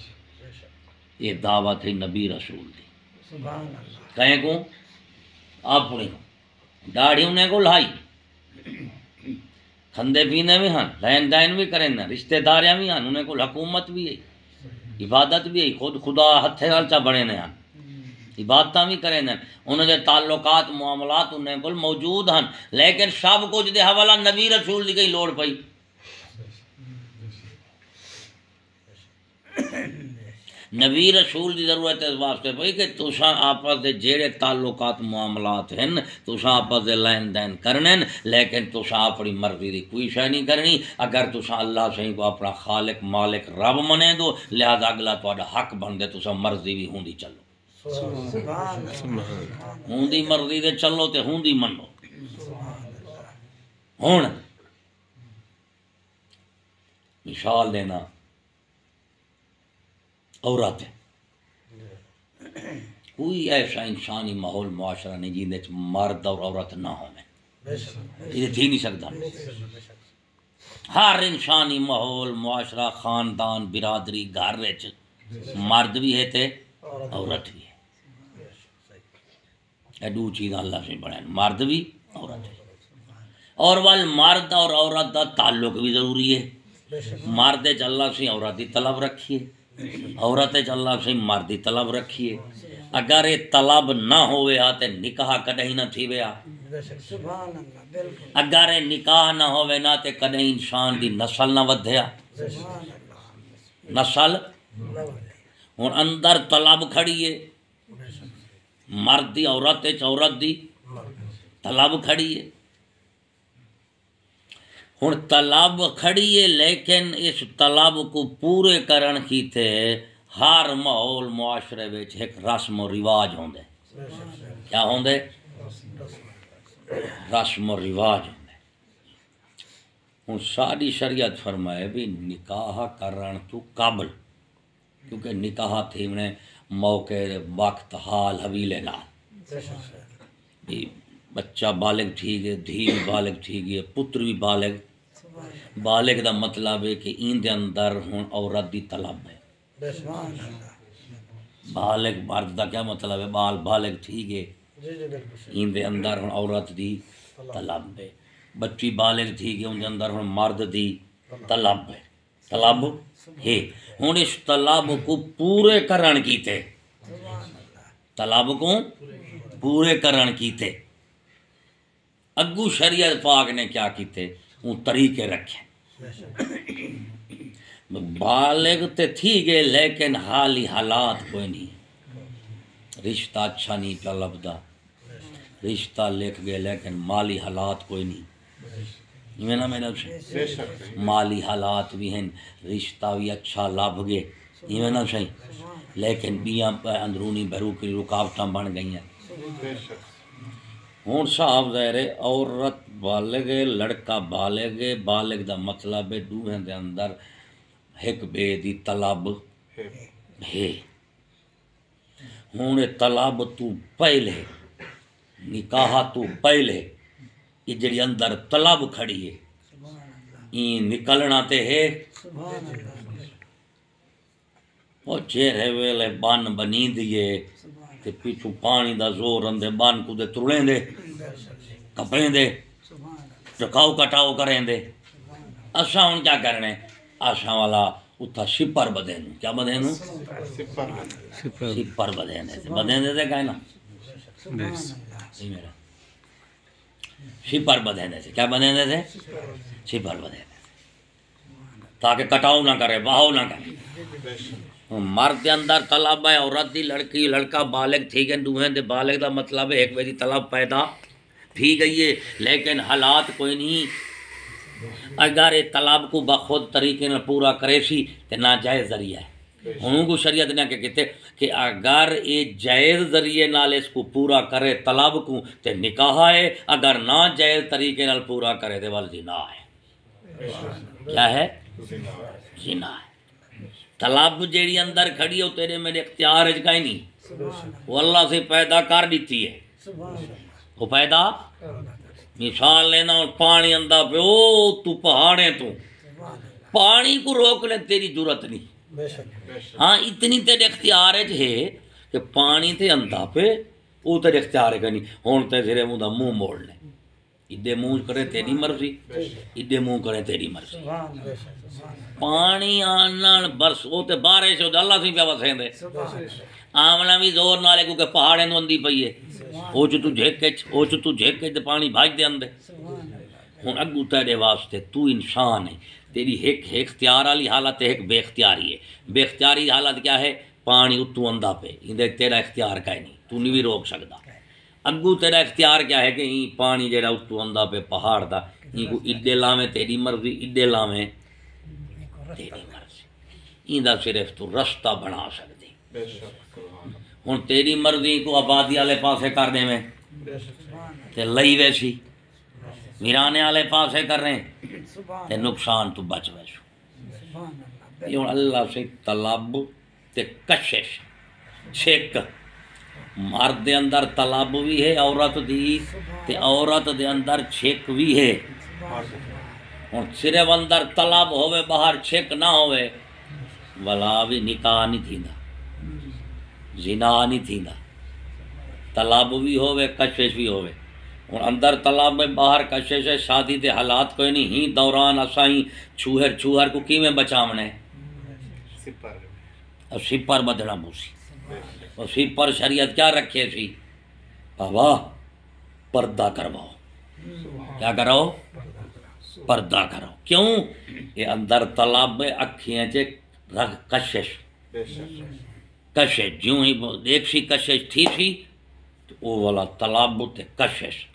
یہ دعوت ہے نبی رسول دی کہیں کو اپنی داڑھی انہیں کو لائی کھندے پینے بھی ہیں لین دین بھی کریں رشتہ داریاں بھی ہیں انہیں کو حکومت بھی ہے عبادت بھی ہے خود خدا ہتھے غلچہ بڑے نے ہیں عبادتاں بھی کریں انہیں دے تعلقات معاملات انہیں کو موجود ہیں لیکن سب کچھ دے حوالہ نبی رسول دی کہیں لوڑ پئی نبی رسول دی ضرورت اس واسطے پئی کہ تساں آپس دے جیڑے تعلقات معاملات ہیں تساں آپس دے لین دین کرنے لیکن تساں اپنی مرضی دی کوئی شے نہیں کرنی اگر تساں اللہ صحیح کو اپنا خالق مالک رب منے دو لہذا اگلا تہاڈا حق بن دے تساں مرضی بھی ہوندی چلو ہوندی مرضی دے چلو تے ہوندی منو ہن مثال دینا عورت کوئی ایسا انسانی ماحول معاشرہ نہیں جن وچ مرد اور عورت نہ ہونے یہ تھی نہیں سکتا ہر انسانی ماحول معاشرہ خاندان برادری گھر وچ مرد بھی ہے تے عورت بھی ہے یہ دو چیزاں اللہ سے بڑھائیں مرد بھی عورت بھی اور وال مرد اور عورت دا تعلق بھی ضروری ہے مرد چ اللہ سے عورت دی طلب رکھیے عورت اللہ سے مردی طلب رکھیے اگر یہ طلب نہ ہوئے تے نکاح کدیں نہ تھی ویا اگر یہ نکاح نہ ہوئے نا تے کدیں انسان دی نسل نہ ودھیا نسل ہن اندر طلب کھڑی ہے مرد دی عورت عورت دی طلب کھڑی ہے ہن طلب کھڑی ہے لیکن اس طلب کو پورے کرن کیتے ہر ماحول معاشرے وچ ایک رسم و رواج ہوندے کیا ہوندے رسم و رواج ہوندے ہن ساری شریعت فرمائے بھی نکاح کرن تو قبل کیونکہ نکاح تھی نے موقع وقت حال حویلے نال بچہ بالغ تھی گئے دھی بھی بالغ تھی گئی پتر بھی بالغ دا مطلب ہے کہ این دے اندر ہن عورت دی طلب ہے بالغ مرد دا کیا مطلب ہے بالغ تھی گئے این دے اندر ہن عورت دی طلب ہے بچی بالغ تھی گئی ان دے اندر ہن مرد دی طلب ہے ہن اس طلب کو پورے کرن کیتے طلب کو پورے کرن کیتے اگو شریعت پاک نے کیا کیتے وہ طریقے رکھے بالغ تے تھی گئے لیکن حالی حالات کوئی نہیں رشتہ اچھا نہیں پہ لبدا رشتہ لکھ گئے لیکن مالی حالات کوئی نہیں میں نا میرا مالی حالات بھی ہیں رشتہ بھی اچھا لب گئے یہ نا صحیح لیکن بیاں اندرونی بہروکی رکاوٹاں بن گئی ہیں ہوں صاحب ظاہر ہے عورت بالغ ہے لڑکا بالغ ہے بالغ دا مطلب ہے دوہاں دے اندر ایک بے دی طلب ہے ہوں طلب تو پہلے نکاح تو پہلے یہ جڑی اندر طلب کھڑی ہے این نکلنا تے ہے وہ چہرے ویلے بن بنی دیے تے پیچھو پانی دا زور اندے بن کو دے ترڑیں دے کپڑیں دے ٹکاؤ کٹاؤ کریں دے اساں ہن کیا کرنے اساں والا اتھا شپر بدے نو کیا بدے نو شپر بدے دے کہنا میرا شپر بدے دے کیا بدے دے شپر بدے دے تاکہ کٹاؤ نہ کرے بہاؤ نہ کرے مرد اندر طلب ہے عورت دی لڑکی لڑکا بالغ تھی گئے دوہیں دے بالغ دا مطلب ہے ایک میری طلب پیدا تھی گئی ہے لیکن حالات کوئی نہیں اگر یہ طلب کو بخود طریقے نہ پورا کرے سی تو ناجائز ذریعہ ہے انہوں کو شریعت نے کہ کہتے کہ اگر یہ جائز ذریعے نال اس کو پورا کرے طلب کو تو نکاح ہے اگر ناجائز طریقے نال پورا کرے تو وال زنا ہے کیا ہے زنا ہے طلب جیڑی اندر کھڑی ہے وہ تیرے میرے اختیار ہے کہیں نہیں وہ اللہ سے پیدا کر دیتی ہے وہ پیدا مثال لینا اور پانی اندر پہ او تو پہاڑیں تو پانی کو روک لیں تیری ضرورت نہیں ہاں اتنی تیرے اختیار ہے کہ پانی تے اندر پہ وہ تیرے اختیار ہے کہ نہیں ہون تے سرے منہ دا منہ موڑ لیں ادھے منہ کرے تیری مرضی ادھے منہ کرے تیری مرضی پانی آنا برس وہ تے بارش ہو اللہ سے پیا وسیں دے آمنا بھی زور نالے کو کہ پہاڑیں دو اندی پئی ہے اوچ تو جھیک تے پانی بھاج دے اندے ہن اگو تیرے واسطے تو انسان ہے تیری ایک اختیار والی حالت ہے ایک بے اختیاری ہے بے اختیاری حالت کیا ہے پانی اتو اندھا پہ اندے تیرا اختیار کا نہیں تو نہیں بھی روک سکتا اگو تیرا اختیار کیا ہے کہ پانی جڑا اتو اندھا پہ پہاڑ دا یہ کو اڈے لاویں تیری مرضی اڈے لاویں تیری مرضی ایندا صرف تو رستہ بنا سکدی ہن تیری مرضی کو آبادی والے پاسے کر دے میں تے لئی ویسی ویرانے والے پاسے کر رہے تے نقصان تو بچ ویسو یہ ہن اللہ سے طلب تے کشش چھک مرد دے اندر طلب بھی ہے عورت دی تے عورت دے اندر چھک بھی ہے ہن صرف اندر طلب ہوئے باہر چھک نہ ہوئے ولا بھی نکاح نہیں تھیندا زنا نہیں تھیندا طلب بھی ہوئے کشش بھی ہوئے اور اندر طلب میں باہر کشش ہے شادی دے حالات کوئی نہیں ہی دوران اسائیں چوہر کو کیویں بچاونے اور سپر بدنا موسی اور سپر شریعت کیا رکھے سی بابا پردہ کرواؤ کیا کراؤ پردہ کرو کیوں یہ اندر طلب میں اکھیاں چے رکھ کشش جوں ہی ایک سی کشش تھی سی تو وہ والا طلب تے کشش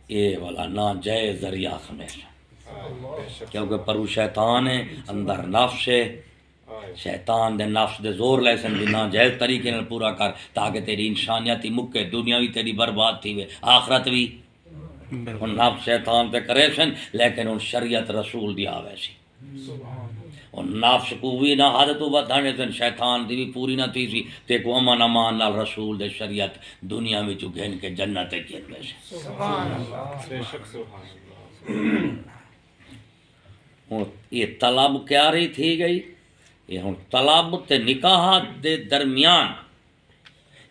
یہ والا ناجائز ذریعہ ہمیشہ کیونکہ پرو شیطان ہے اندر نفس ہے شیطان دے نفس دے زور لے سن بھی ناجائز طریقے نال پورا کر تاکہ تیری انسانیت ہی مکے دنیا بھی تیری برباد تھی وے آخرت بھی ان نفس شیطان تے کرے سن لیکن ان شریعت رسول دی آوے سی اور نفس کو بھی نہ حد تو بدھانے سن شیطان دی بھی پوری نہ تھی سی تے کو امن امان نال رسول دے شریعت دنیا میں چو گھن کے جنت گھن ویسے سبحان اللہ یہ طلب کیا رہی تھی گئی یہ ہن طلب تے نکاح دے درمیان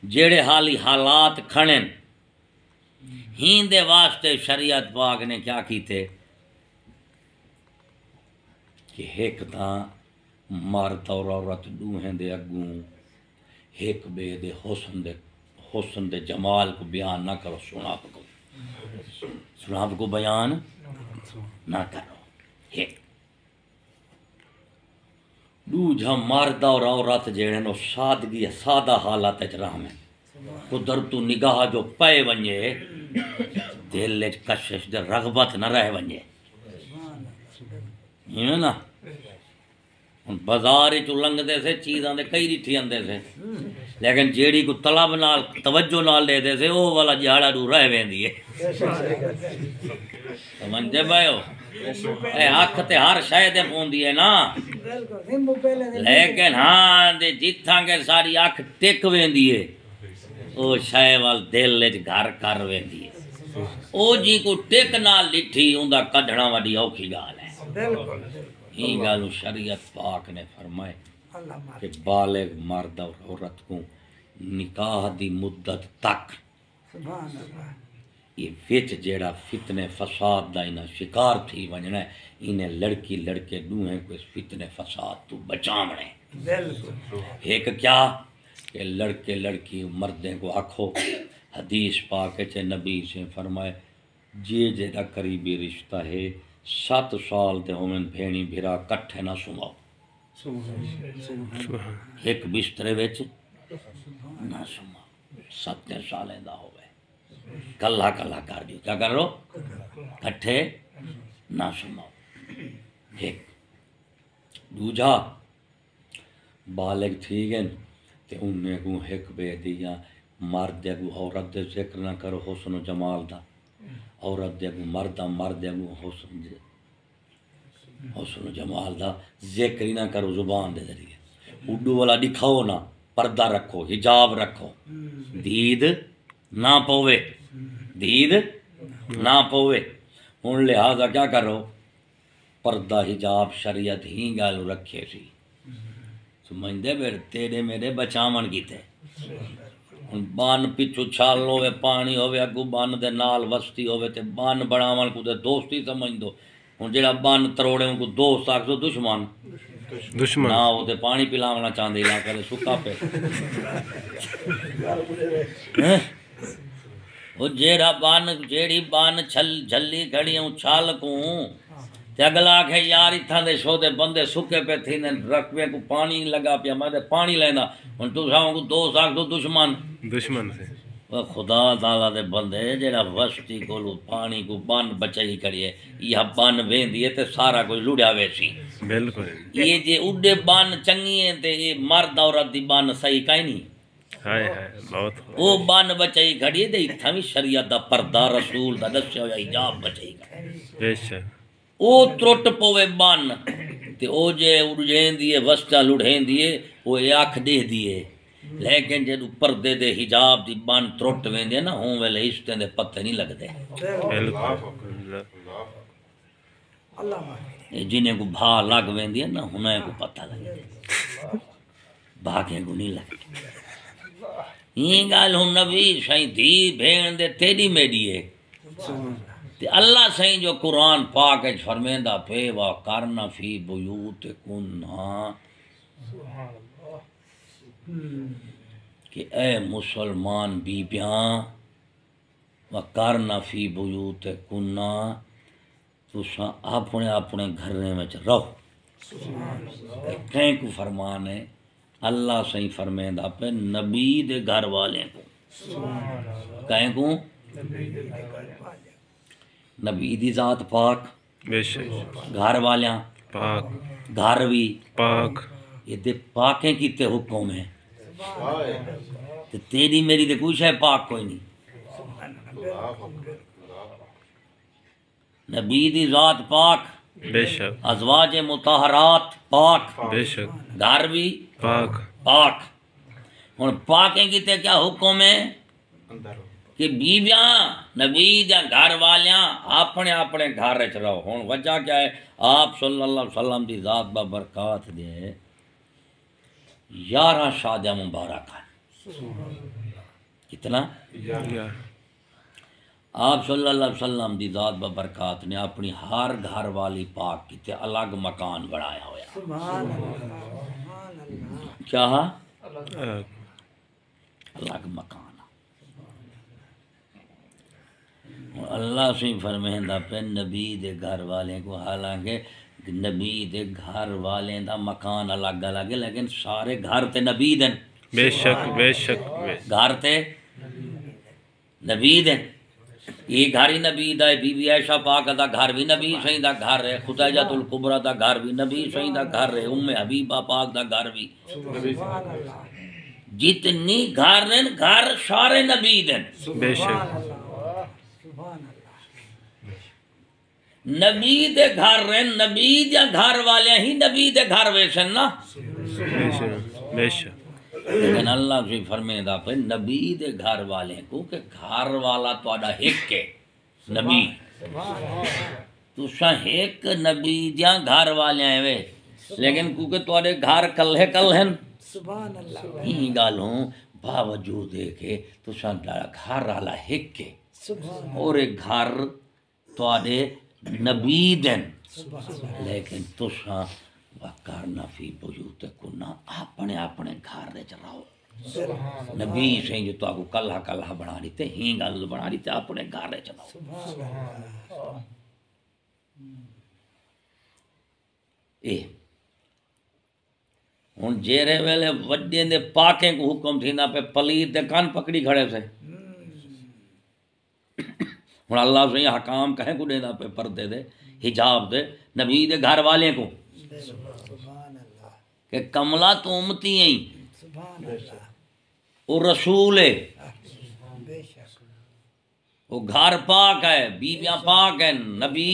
جیڑے حالی حالات کھڑن ہین دے واسطے شریعت پاک نے کیا کیتے کہ ایک تاں مرد اور عورت دوہیں دے اگوں ایک بے دے حسن دے جمال کو بیان نہ کرو سناب کو بیان نہ کرو ایک دوجہ مرد اور عورت جیڑے نو سادگی سادہ حالت رحم ہے قدرت تو نگاہ جو پے ونجے دل کشش دے رغبت نہ رہ ونجے یہ نا بازار چ لنگتے سے چیزاں دے کئی ڈٹھی آندے سے لیکن جیڑی کو طلب نال توجہ نال دے دے سے وہ والا جہاڑا رو رہ ویندی ہے سمجھے بھائیو اے اکھ تے ہر شے تے پوندی ہے نا لیکن ہاں دے جتھاں کے ساری اکھ ٹک ویندی ہے او شے وال دل وچ گھر کر ویندی ہے او جی کو ٹک نال ڈٹھی اوندا کڈھنا وڈی اوکھی گال ہے یہ گالو شریعت پاک نے فرمائے کہ بالغ مرد اور عورت کو نکاح دی مدت تک یہ وچ جیڑا فتنے فساد دا انہاں شکار تھی ونجنا ہے انہیں لڑکی لڑکے دوہیں کو اس فتنے فساد تو بچامنے ایک کیا کہ لڑکے لڑکی مردیں کو آکھو حدیث پاک ہے نبی سے فرمائے جیڑا قریبی رشتہ ہے 7 سال دے ہومن بھینی بھرا کٹھے نہ سماؤ ایک بسترے وچ نہ سماؤ 7 سالیں دا ہوئے کلا کلا کر دیو کیا کر رہو کٹھے نہ سماؤ ایک دوجا بالغ ٹھیک ہے تے انہیں کو ایک بے دیا مرد دے کو عورت دے ذکر نہ کرو حسن و جمال دا عورت دے کو مرد دے کو حسن و جمال دا ذکر ہی نہ کرو زبان دے ذریعے اڈو والا دکھاؤ نہ پردہ رکھو حجاب رکھو دید نہ پوے دید نہ پوے ہن لہذا کیا کرو پردہ حجاب شریعت ہی گالو رکھے سی سمجھدے پھر تیرے میرے بچاون کیتے بان پچھو چھال ہوئے پانی ہوئے اگو بان دے نال وستی ہوئے تے بان بڑھاون کو دے دوستی سمجھ دو ہن جڑا بان تروڑے ان کو دوست آکھ دو دشمن نہ وہ تے پانی پلاونا چاندے علاقے دے سکا پہ وہ جیڑا بان جیڑی بان جھلی گھڑی ہوں چھال کو تے اگلا کہ یار اتھاں دے شو دے بندے سکے پہ تھی نے رکوے کو پانی لگا پیا میں تے پانی لینا ہن تو ساں کو دوست آکھ دو دشمن سے وہ خدا تعالی دے بندے جڑا وستی کولو پانی کو بن بچائی کریے یہ بن ویندی ہے تے سارا کوئی لڑیا ویسی بالکل یہ جے اڈے بن چنگی ہیں تے یہ مرد عورت دی بن صحیح کائیں نہیں ہائے بہت وہ بن بچائی کھڑی ہے تے اتھاں وی شریعت دا پردہ رسول دا دسیا ہویا حجاب بچائی کھڑی بے شک او ترٹ پوے بن تے او جے اڑجین دیے وسطا لڑھین دیے وہ آکھ دے دیے لیکن جدو پردے دے حجاب دی بن ترٹ ویندے نا ہوں ویلے عشتیں دے پتہ نہیں لگدے جنہیں کو بھا لگ ویندی ہے نا ہنہیں کو پتہ لگدے بھاگیں کو نہیں لگدے یہ گال ہوں نبی سائیں دھی بھین دے تیری میڈی ہے تے اللہ سائیں جو قرآن پاک ہے فرمیندہ پہ وَقَرْنَ فِي بُيُوتِكُنَّ کہ اے مسلمان بیبیاں وَقَرْنَ فِي بُيُوتِكُنَّ تُساں اپنے اپنے گھرنے میں رہو کہیں کو فرمان ہے اللہ سائیں فرمیندہ پہ نبی دے گھر والے کو کہیں کو نبی دی ذات پاک گھر والیاں پاک گھر بھی پاک یہ دے پاکیں کیتے حکم ہیں تیری میری دے کوئی شے پاک کوئی نہیں نبی دی ذات پاک بے شک ازواج مطہرات پاک بے شک گھر بھی پاک پاک ہن پاکیں کیتے کیا حکم ہے کہ بیویاں نبی دے گھر والیاں اپنے اپنے گھر وچ رہو ہن وجہ کیا ہے آپ صلی اللہ علیہ وسلم دی ذات بابرکات دے 11 شادیاں مبارک ہیں کتنا آپ صلی اللہ علیہ وسلم دی ذات بابرکات نے اپنی ہر گھر والی پاک کیتے الگ مکان بنایا ہویا کیا الگ مکان اللہ سے فرمیندہ پہ نبی دے گھر والے کو حالانکہ نبی دے گھر والے دا مکان الگ الگ ہے لیکن سارے گھر تے نبی دن بے شک بے شک گھر تے نبی دن یہ گھر ہی نبی دا ہے بی بی عائشہ پاک دا گھر بھی نبی سائیں دا گھر ہے خدیجہ الکبریٰ دا گھر بھی نبی سائیں دا گھر ہے ام حبیبہ پاک دا گھر بھی جتنی گھر ہیں گھر سارے نبی دن بے شک نبی دے گھر رہے نبی دے گھر والے ہی نبی دے گھر ویسن نا بے شک لیکن اللہ سے فرمیندہ پہ نبی دے گھر والے کو کہ گھر والا تو آدھا ایک ہے نبی تو سا ایک نبی دیا گھر والے ہیں وے لیکن کیونکہ تواڈے گھر کلے کلہن سبحان اللہ ہی گالوں باوجود دے کے تساں گھر والا ایک ہے سبحان اور ایک گھر تواڈے نبی دین لیکن تساں وقرنا فی بیوتکن اپنے اپنے گھر وچ رہو نبی سے جو تو کو کلہ کلہ بنا دیتے ہی گل بنا دیتے اپنے گھر وچ رہو اے ہن جیرے ویلے وڈے دے پاکیں کو حکم تھیندا پہ پلیت دے کان پکڑی کھڑے سے ہن اللہ سے حکام کہیں کو دیندا پہ پردے دے حجاب دے نبی دے گھر والے کو سبحان اللہ کہ کملا تو امتی ہیں سبحان اللہ وہ رسول ہے بے شک وہ گھر پاک ہے بیویاں پاک ہیں نبی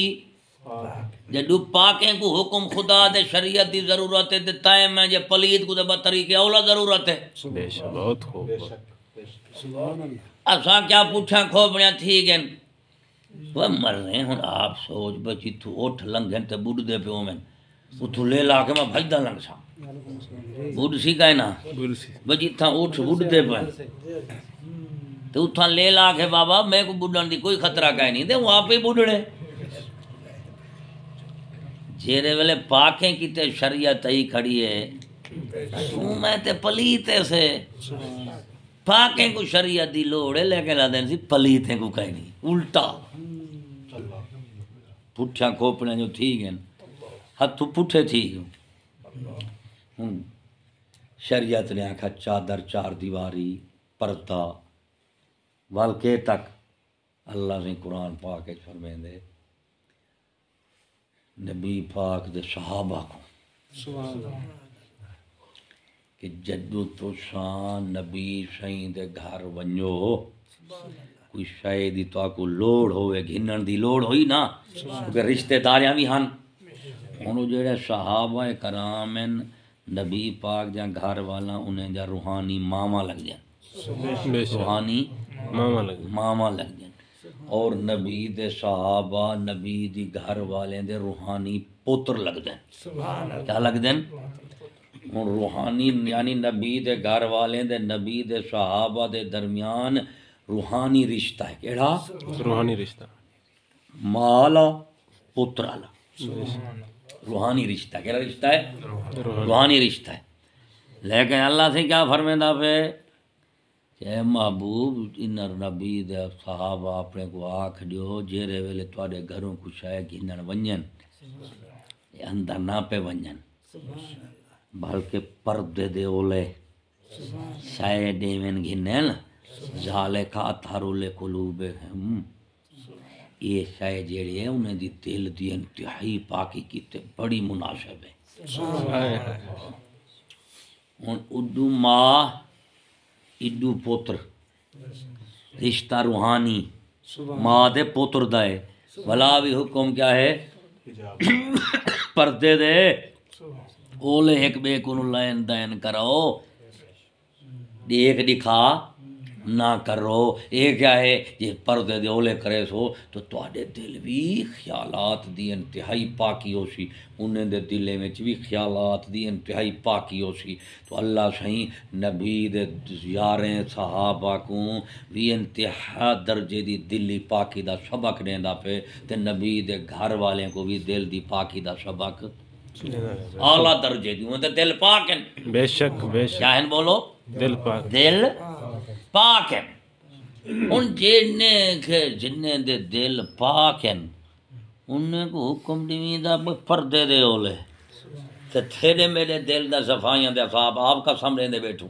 جدو پاکیں کو حکم خدا دے شریعت دی ضرورت ہے دے تائم ہے جے پلید کو دے بطریقے اولا ضرورت ہے بے شک بہت خوب سبحان اللہ اساں کیا پوچھاں کھوپڑیاں تھی گئن وہ مر رہے ہن آپ سوچ بچی تو اٹھ لنگھن تے بڑھ دے پہ اومن اتھو لے لا کے میں بھجدہ لنگ سا بڑھ سی کہے نا برسی بچی تھا اٹھ بڑھ دے پہ تو اتھا لے لا کے بابا میں کو بڑھن دی کوئی خطرہ کہے نہیں دے وہ آپ ہی بڑھڑے جیرے ویلے پاکیں کی تے شریعت ہی کھڑی ہے تو میں تے پلیتے سے پاکیں کو شریعت دی لوڑ ہے لیکن لادن سی پلیتے کو کہیں نہیں الٹا پٹھیاں کھوپڑیاں جو تھی گئن ہتھ پٹھے تھی گئن شریعت نے آکھا چادر چار دیواری پردہ والکے تک اللہ سے قرآن پاک ایک فرمائیں دے نبی پاک دے صحابہ کو کہ جدو تو شان نبی سائیں دے گھر ونجو کوئی شاید ہی تو کو لوڑ ہوئے گھنن دی لوڑ ہوئی نا کیونکہ رشتہ داریاں بھی ہن انہوں جڑے صحابہ کرام نبی پاک جہاں گھر والا انہیں جا روحانی ماما لگ جائیں بے شک روحانی ماما لگے ماما لگ جائیں اور نبی دے صحابہ نبی دی گھر والے دے روحانی پوتر لگ جائیں کیا لگ جائیں روحانی یعنی نبی دے گھر والے دے نبی دے صحابہ دے درمیان روحانی رشتہ ہے کیڑا روحانی رشتہ مالا پترالا روحانی رشتہ کیڑا رشتہ ہے روحانی رشتہ ہے لیکن اللہ سے کیا فرمیندہ پہ کہ محبوب انر نبی دے صحابہ اپنے کو آکھ دیو جیرے ویلے تواڈے گھروں کو شاید گھنن ونجن اندر نہ پہ ونجن بلکہ پردے دے اولے شاید دیوین گھنن ذالک اطہر لقلوبہم یہ شاید جیڑی ہے انہیں دی دل دی انتہائی پاکی کیتے بڑی مناسب ہے ان اڈو ماں اڈو پوتر رشتہ روحانی ماں دے پوتر دائے بلا بھی حکم کیا ہے پردے دے اولے ایک بے کنو لین دین کرو ایک دکھا نہ کرو یہ کیا ہے یہ پردے دے اولے کرے سو تو تواڈے دل بھی خیالات دی انتہائی پاکی ہو سی انہیں دے دلے میں بھی خیالات دی انتہائی پاکی ہو سی تو اللہ صحیح نبی دے یاریں صحابہ کو بھی انتہا درجے دی دلی پاکی دا سبق دیندا پہ تے نبی دے گھر والے کو بھی دل دی پاکی دا سبق اعلیٰ درجے دی انہیں دل پاک ہیں بے شک بے شک کیا ہیں بولو دل پاک دل پاک ہیں ان جنہیں دے دل پاک ہیں انہیں کو حکم دیویدہ پردے دے اولے تے تھیرے میرے دل دا صفائیاں دے صاحب آپ کا سمرے دے بیٹھو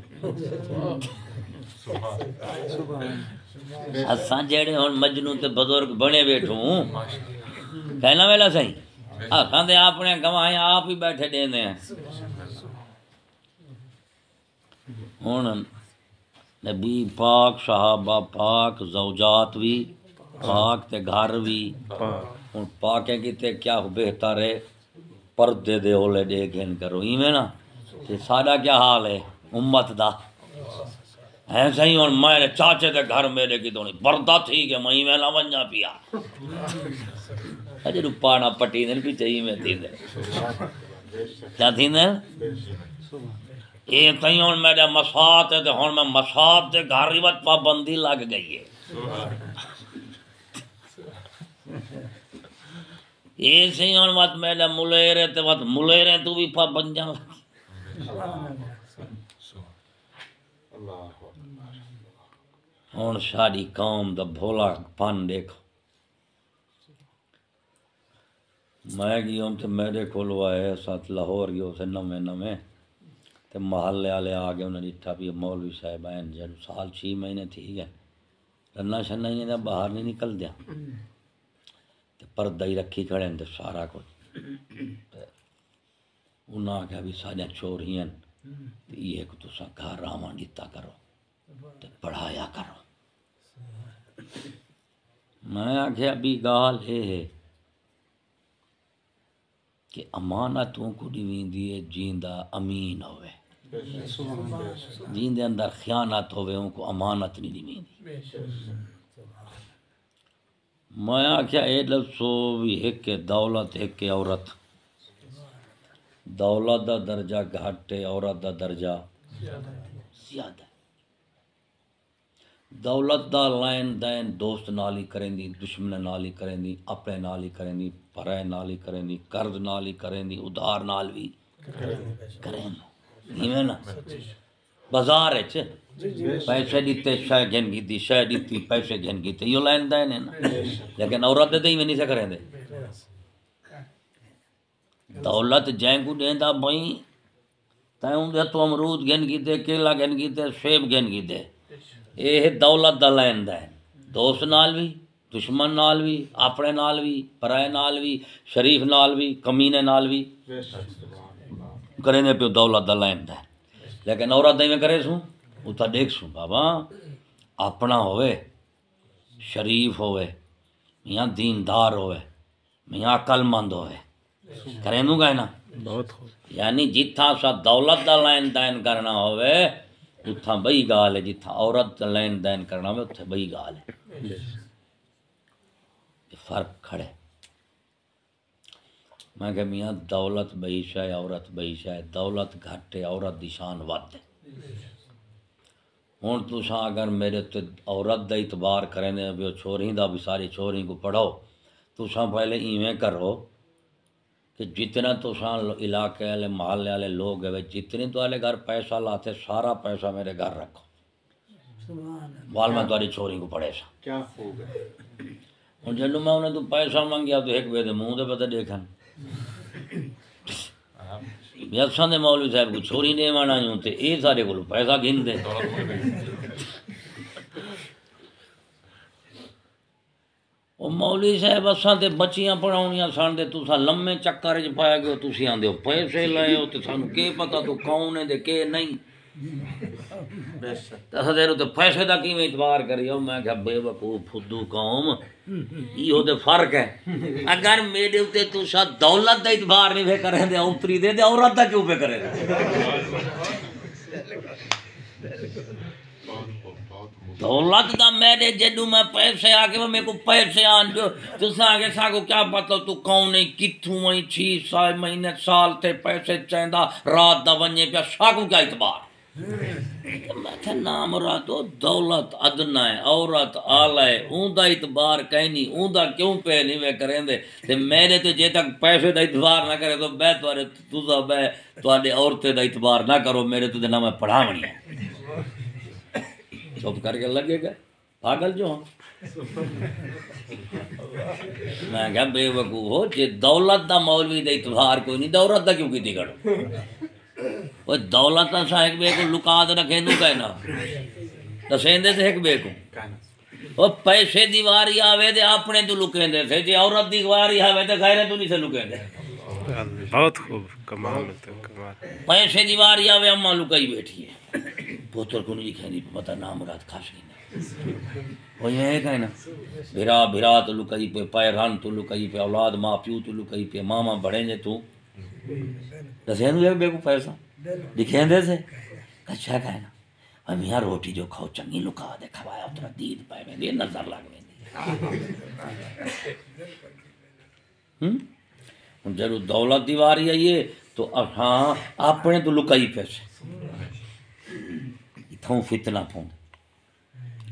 اساں جیڑے ہون مجنوں تے بزرگ بنے بیٹھوں کہنا ویلا صحیح اساں دے اپنے گواہیں آپ ہی بیٹھے دیندے ہیں ہن نبی پاک صحابہ پاک زوجات بھی پاک تے گھر بھی ہن پاکیں کیتے کیا بہتر ہے پردے دے اولے دے گھن کرو ایویں نا تے ساڈا کیا حال ہے امت دا ہے صحیح ہن میرے چاچے دے گھر میرے کی تو نہیں پردہ تھی کہ میں ایویں نہ ونجا پیا اجے پانا پٹی نے بھی چاہیے میں تھی کیا تھی نا یہ کہیں ہوں میرا مساط ہے تو ہوں میں مساط کے گھر ہی وقت پابندی لگ گئی ہے یہ سی ہوں وقت میرا ملیرے تو وقت ملیرے تو بھی پابندیاں لگ ہوں ساری قوم دا بھولا پن دیکھو میں گیا تو میرے کولو آئے ساتھ لاہور گیا سے نویں تے محلے والے آ گئے انہیں ڈٹھا بھی مولوی صاحب ہیں جن سال 6 مہینے تھی گئے رنا شنا ہی نہیں باہر نہیں نکل دیا تے پردہ ہی رکھی کھڑے ہیں تے سارا کچھ انہاں آخیا بھی ساڈیاں چوریاں تے یہ کہ تساں گھر آواں دیتا کرو تے پڑھایا کرو میں آخیا بھی گال یہ ہے کہ امانتوں کو دیویندی ہے جیندا امین ہوئے جیندے اندر خیانت ہوئے ان کو امانت نہیں دیویندی میں آخیا اے لفظو بھی ایک دولت ایک عورت دولت دا درجہ گھٹ ہے عورت دا درجہ زیادہ دولت دا لین دین دوست نال ہی کریں دی دشمن نال ہی کریں دی اپنے نال ہی کریں دی پرائے نال ہی کریں دی قرض نال ہی کریں دی ادھار نال بھی کریں ایویں نا بازار وچ پیسے دیتے شے گھن گیتی شے دیتی پیسے گھن گیتے یہ لین دین ہے نا لیکن عورت دے ایویں نہیں سے کریں دے دولت جائیں کو دیندا بھئی تائیں دے تو امرود گھن گیتے کیلا گھن گیتے سیب گھن گیتے یہ دولت دا لین دین دوست نال بھی دشمن نال بھی اپنے نال بھی پرائے نال بھی شریف نال بھی کمینے نال بھی کریں دے پیو دولت دا لین دین لیکن عورت دے میں کرے سوں اتھا دیکھ سوں بابا اپنا ہوئے شریف ہوئے میاں دیندار ہوئے میاں عقل مند ہوئے کریں دوں گا نا بہت خوب یعنی جتھا سا دولت دا لین دین کرنا ہوئے اتھا بئی گال ہے جتھا عورت دا لین دین کرنا ہوئے اتھا بئی گال ہے یہ فرق کھڑے میں کہ میاں دولت بئی شاہ عورت بئی شاہ دولت گھٹے عورت دی شان ود ہے ہوں تساں اگر میرے تے عورت دا اعتبار کریں دے بھی چھوڑیں دا بھی ساری چھوڑیں کو پڑھو تساں پہلے ایویں کرو کہ جتنا تساں علاقے والے محلے والے لوگ ہیں جتنے تمہارے گھر پیسہ لاتے سارا پیسہ میرے گھر رکھو بال میں تمہاری چھوڑیں کو پڑھے سا کیا خوب ہے ہوں جنوں میں انہیں تو پیسہ منگیا تو ایک بے دے منہ دے پتہ دیکھن یساں دے مولوی صاحب کو چھوڑی دے وانا یوں تے اے سارے کو پیسہ گن دے او مولوی صاحب اساں تے بچیاں پڑھاونیاں سن دے تساں لمے چکر وچ پائے گئے تسی آندے ہو پیسے لائے ہو تے سانوں کی پتہ تو کون ہے تے کے نہیں اساں دے تے پیسے دا کیویں اعتبار کریو میں کہ بے وقوف پھدو قوم یہ تے فرق ہے اگر میرے اوتے تساں دولت دا اعتبار نہیں کرے دے اوتری دے تے عورت دا کیوں پہ کرے دولت دا میرے جدوں میں پیسے آ کے میرے کو پیسے آن جو تساں آگے سا کو کیا پتہ تو کون ہے کتھوں وہیں 6 مہینے سال تے پیسے چیندا رات دا ونجے پیا سا کو کیا اعتبار میں کہ نام راتو دولت ادنا ہے عورت آلہ ہے اون دا اعتبار کہیں نہیں اون دا کیوں پہ نہیں میں کریں دے تے میرے تو جے تک پیسے دا اعتبار نہ کرے تو بے توارے تُزا بے توارے عورتیں دا اعتبار نہ کرو میرے تو نہ میں پڑھاونی ہے چپ کر کے لگے گئے پاگل جو ہوں میں کہا بے وقوف ہو جے دولت دا مولوی دا اعتبار کوئی نہیں دولت دا کیوں کیتی کرو وہ دولت دا سا ایک بے کو لکا دے رکھیں دوں کہنا دسیں دے سے ایک بے کو وہ پیسے دیواری آوے دے اپنے تو لکیں دے سے جے عورت دیواری آوے دے غیرے تو نہیں سے لکیں دے بہت خوب کمال ہوتا ہے کمال پیسے دیواری آوے اماں لکائی بیٹھی ہے بوتل کو نہیں لکھیں دی پتہ نام مراد خاص نہیں وہ یہ کہنا بھرا بھرا تو لکائی پہ پیران تو لکائی پہ اولاد ماں پیو تو لکائی پہ ماما بڑھیں جے تو دسیں دو بے کو پیسہ لکھیں دے سے کچھا کہنا اور میاں روٹی جو کھاؤ چنگی لکا دے کھوایا اتنا دید پائے میں دے نظر لگ میں دے ضرور دولت دیواری ہے یہ تو ہاں اپنے تو لکائی پیسے اتھوں فتنہ پوند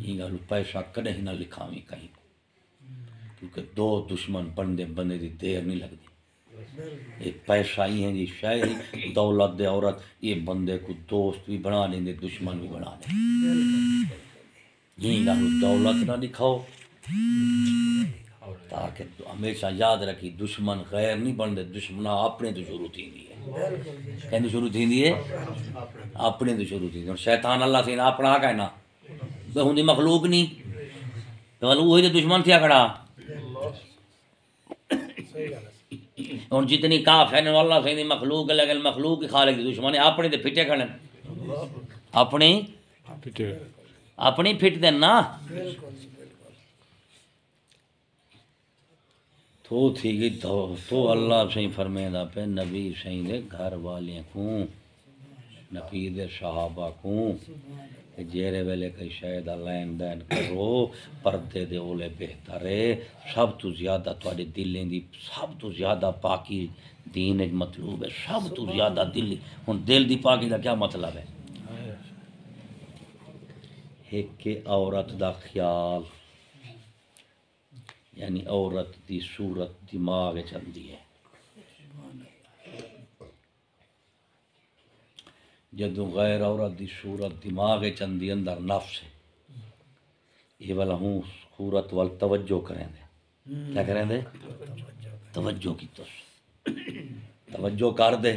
یہ گل پیسہ کدے نہ لکھاویں کہیں کیونکہ دو دشمن بندے بندے دی دیر نہیں لگتی یہ پیسہ ہی ہے جی شاید دولت دے عورت یہ بندے کو دوست بھی بنا لیں دے دشمن بھی بنا لیں یہ گل دولت نہ دکھاؤ تاکہ ہمیشہ یاد رکھی دشمن غیر نہیں بنتے دشمنا اپنے تو شروع تھی ہے کہندے شروع تھی ہے اپنے تو شروع تھی شیطان اللہ سے اپنا کہنا تو ہوں مخلوق نہیں تو وہی تو دشمن تھیا کھڑا ہوں جتنی کاف ہے اللہ سے مخلوق لیکن مخلوق کی خالق کی دشمن ہے اپنے تو پھٹے کھڑے اپنے اپنی پھٹ دین نا تو تھی گئی تو اللہ سے فرمیدا پہ نبی سے دے گھر والے کو نبی دے صحابہ کو کہ جیرے ویلے کئی شاید لین دین کرو پردے دے اولے بہتر ہے سب تو زیادہ تواڈے دلیں دی سب تو زیادہ پاکی دین وچ مطلوب ہے سب تو زیادہ دل ہن دل دی پاکی دا کیا مطلب ہے ایک کہ عورت دا خیال یعنی عورت دی صورت دماغ چندی ہے جدو غیر عورت دی صورت دماغ چندی اندر نفس ہے یہ والا ہوں صورت وال توجہ کریں دے کیا کریں دے توجہ کی توجہ کر دے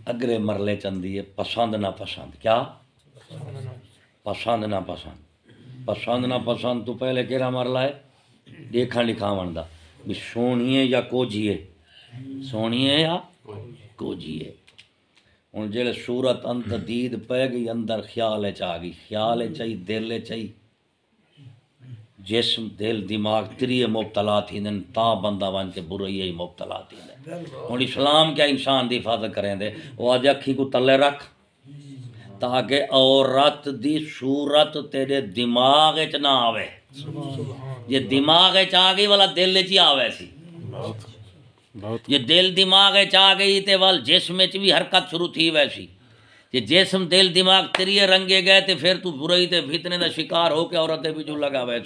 اگرے مرلے چندی ہے پسند نہ پسند کیا پسند نہ پسند پسند نہ پسند تو پہلے کہڑا مرلہ ہے دیکھا لکھاون دا بھی سونی ہے یا کوجی ہے سونی ہے یا کوجی ہے ہوں جیلے صورت انت دید پہ گئی اندر خیال چاہ گئی خیال چاہی دل چاہی جسم دل دماغ تری مبتلا تھی دن تا بندہ بن کے برائی ہی مبتلا تھی دن ہوں اسلام کیا انسان دی حفاظت کریں دے وہ آج اکھی کو تلے رکھ تاکہ عورت دی صورت تیرے دماغ چ نہ آوے یہ دماغ چ آ گئی والا دل چ آوے سی یہ دل دماغ چ آ گئی تے وال جسم چ بھی حرکت شروع تھی ویسی یہ جسم دل دماغ تریے رنگے گئے تے پھر تو برائی تے فتنے دا شکار ہو کے عورت دے وچوں لگا وے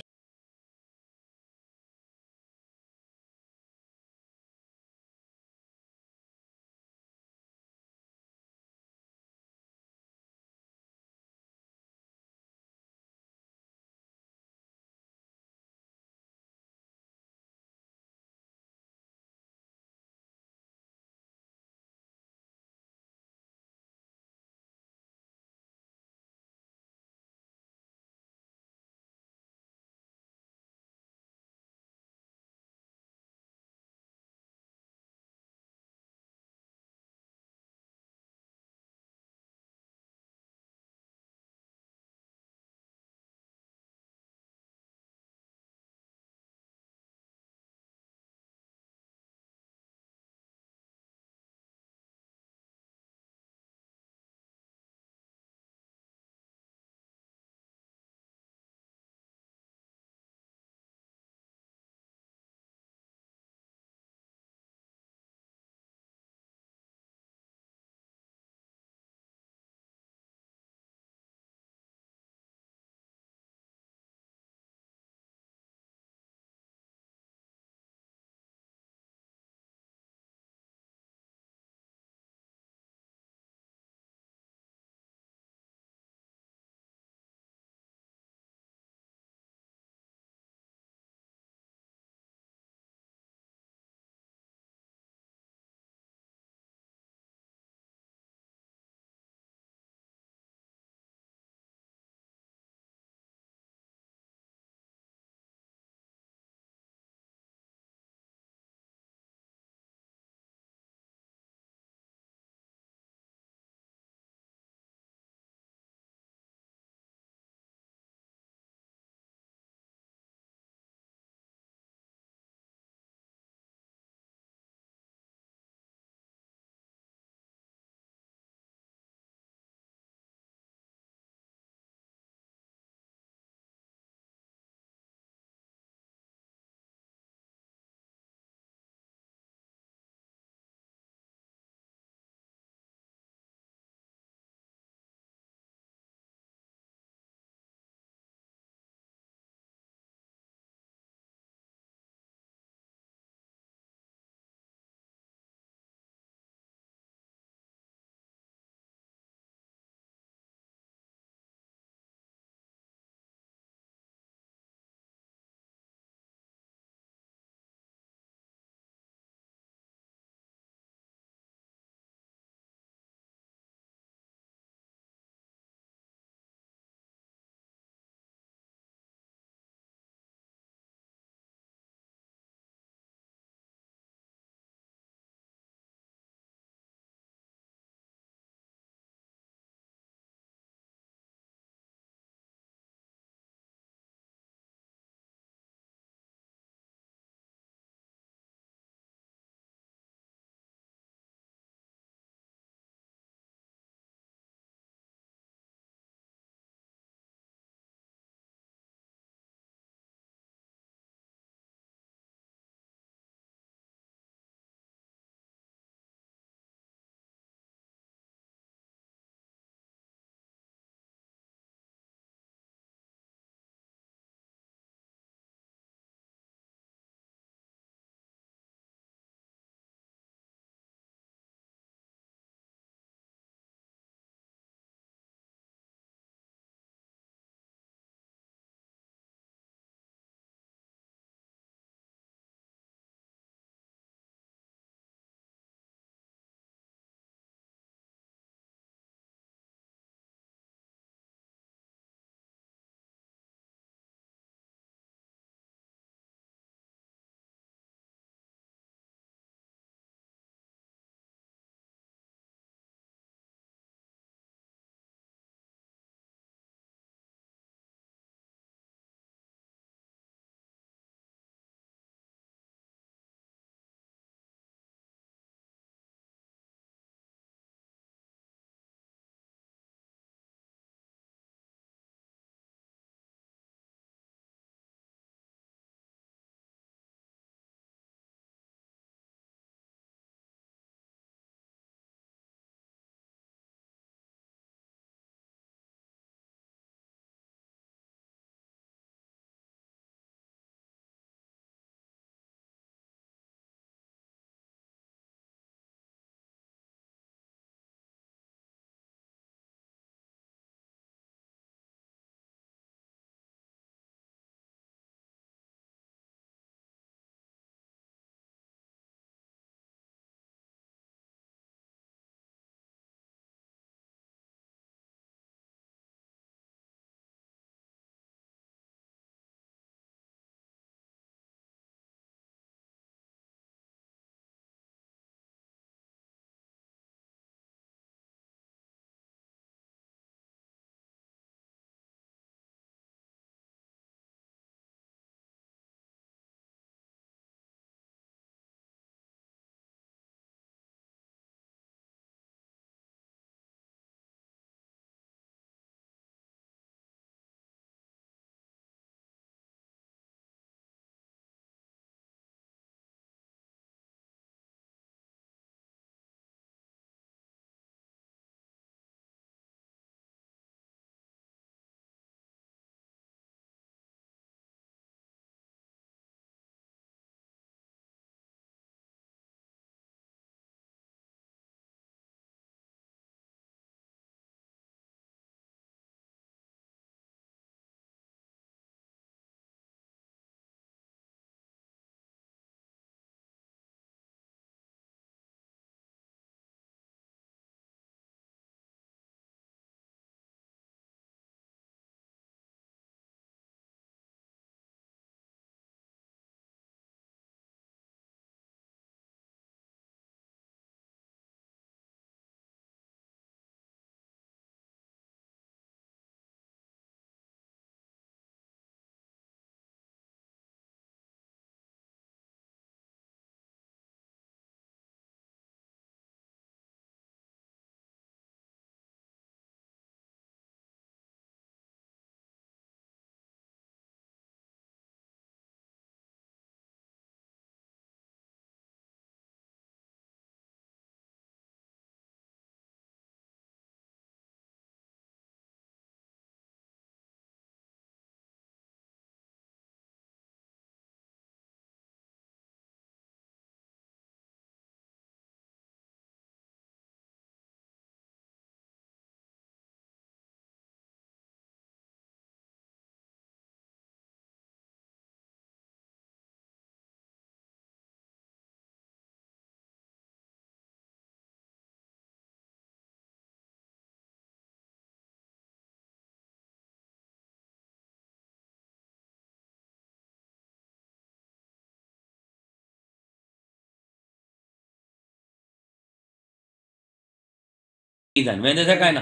ویندے سے کائنا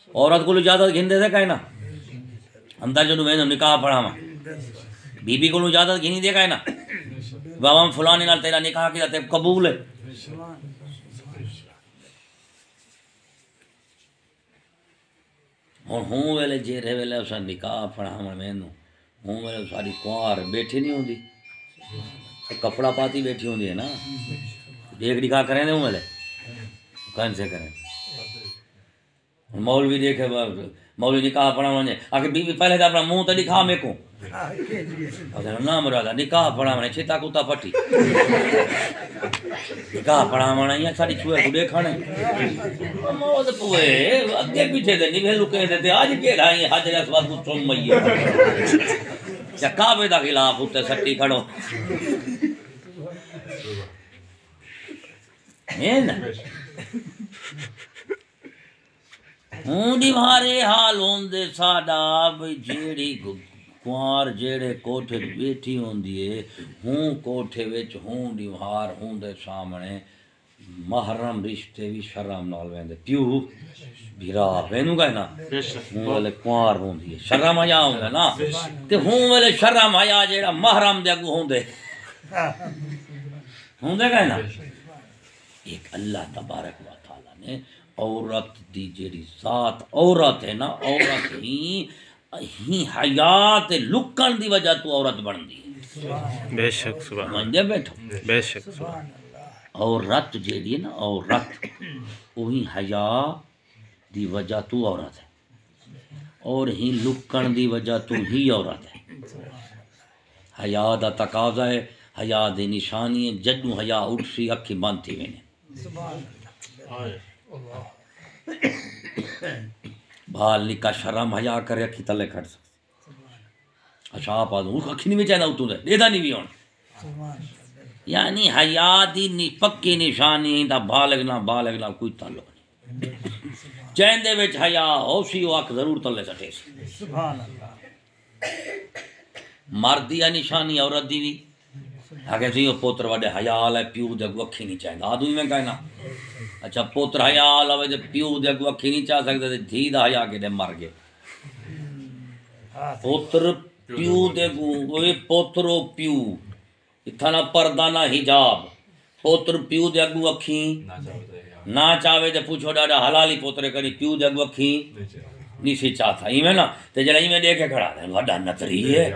عورت کو اجازت گھندے سے کائنا اندر جو ویندے نکاح پڑھاواں بی بی کو اجازت گھنی دے کائنا بابا فلانے نال تیرا نکاح کیا تے قبول ہے ہوں ویلے جیرے ویلے اسا نکاح پڑھاواں ویندوں ہوں ویلے ساری کنوار بیٹھی نہیں ہوندی کپڑا پاتی بیٹھی ہوندی ہے نا دیکھ نکاح کریں دے ہوں ویلے کہیں سے کریں مولوی دیکھے مولوی نکاح پڑھا ونے آخر بی بی پہلے تو اپنا منہ تو دکھا میں کو نہ مرادا نکاح پڑھا ونے چھتا کتا پٹی نکاح پڑھا ونا یا ساری چھوئے کو دیکھانے موت پوئے اگے پیچھے دے نہیں لکے دے آج کیڑا ہی حجر اسود کو چوم مئی یا کعبے دا خلاف ہوتے سٹی کھڑو ہے نا ہوں دیوارے حال ہوندے ساڈا بھئی جیڑی کنوار جیڑے کوٹھے بیٹھی ہوندی ہے ہوں کوٹھے وچ ہوں دیوار ہوندے سامنے محرم رشتے بھی شرم نال ویندے پیو بھرا وینوں گا نا ہوں والے کنوار ہوندی ہے شرم حیا ہوندا نا تے ہوں والے شرم حیا جیڑا محرم دے اگوں ہوندے ہوندے گا نا ایک اللہ تبارک و تعالی نے عورت دی جیڑی ذات عورت ہے نا عورت ہی حیات لکن دی وجہ تو عورت بن دی بے شک سبحان مندے بیٹھو بے شک سبحان عورت جیڑی ہے نا عورت وہی حیا دی وجہ تو عورت ہے اور ہی لکن دی وجہ تو ہی عورت ہے حیا دا تقاضا ہے حیا دی نشانی ہے جدوں حیا اٹھسی اکھی بند تھی وینے بال نکا شرم حیا کرے اکھی تلے کھڑ سکتے اچھا آپ آدھوں اس اکھی نہیں بھی چاہنا اتوں دے دیدہ نہیں بھی ہونا یعنی حیا دی پکی نشانی دا بالغ نہ کوئی تعلق نہیں چیندے وچ حیا ہو سی وہ اکھ ضرور تلے سٹے سی مرد دی نشانی عورت دی بھی آگے سی وہ پوتر وڈے حیال ہے پیو دے اگوں اکھی نہیں چاہندا آدھوں میں کہنا اچھا پوتر حیال ہوئے تے پیو دے اگوں اکھی نہیں چاہ سکتے تے دھی دا حیا کے دے مر گئے پوتر پیو دے اگوں اوے پوترو پیو اتھا نہ پردہ نہ حجاب پوتر پیو دے اگوں اکھی نہ چاہے تے پوچھو ڈاڈا حلالی پوترے کری پیو دے اگوں اکھی نہیں سی چاہتا ایویں نا تے جڑا ایویں دیکھ کے کھڑا ہے وڈا نتری ہے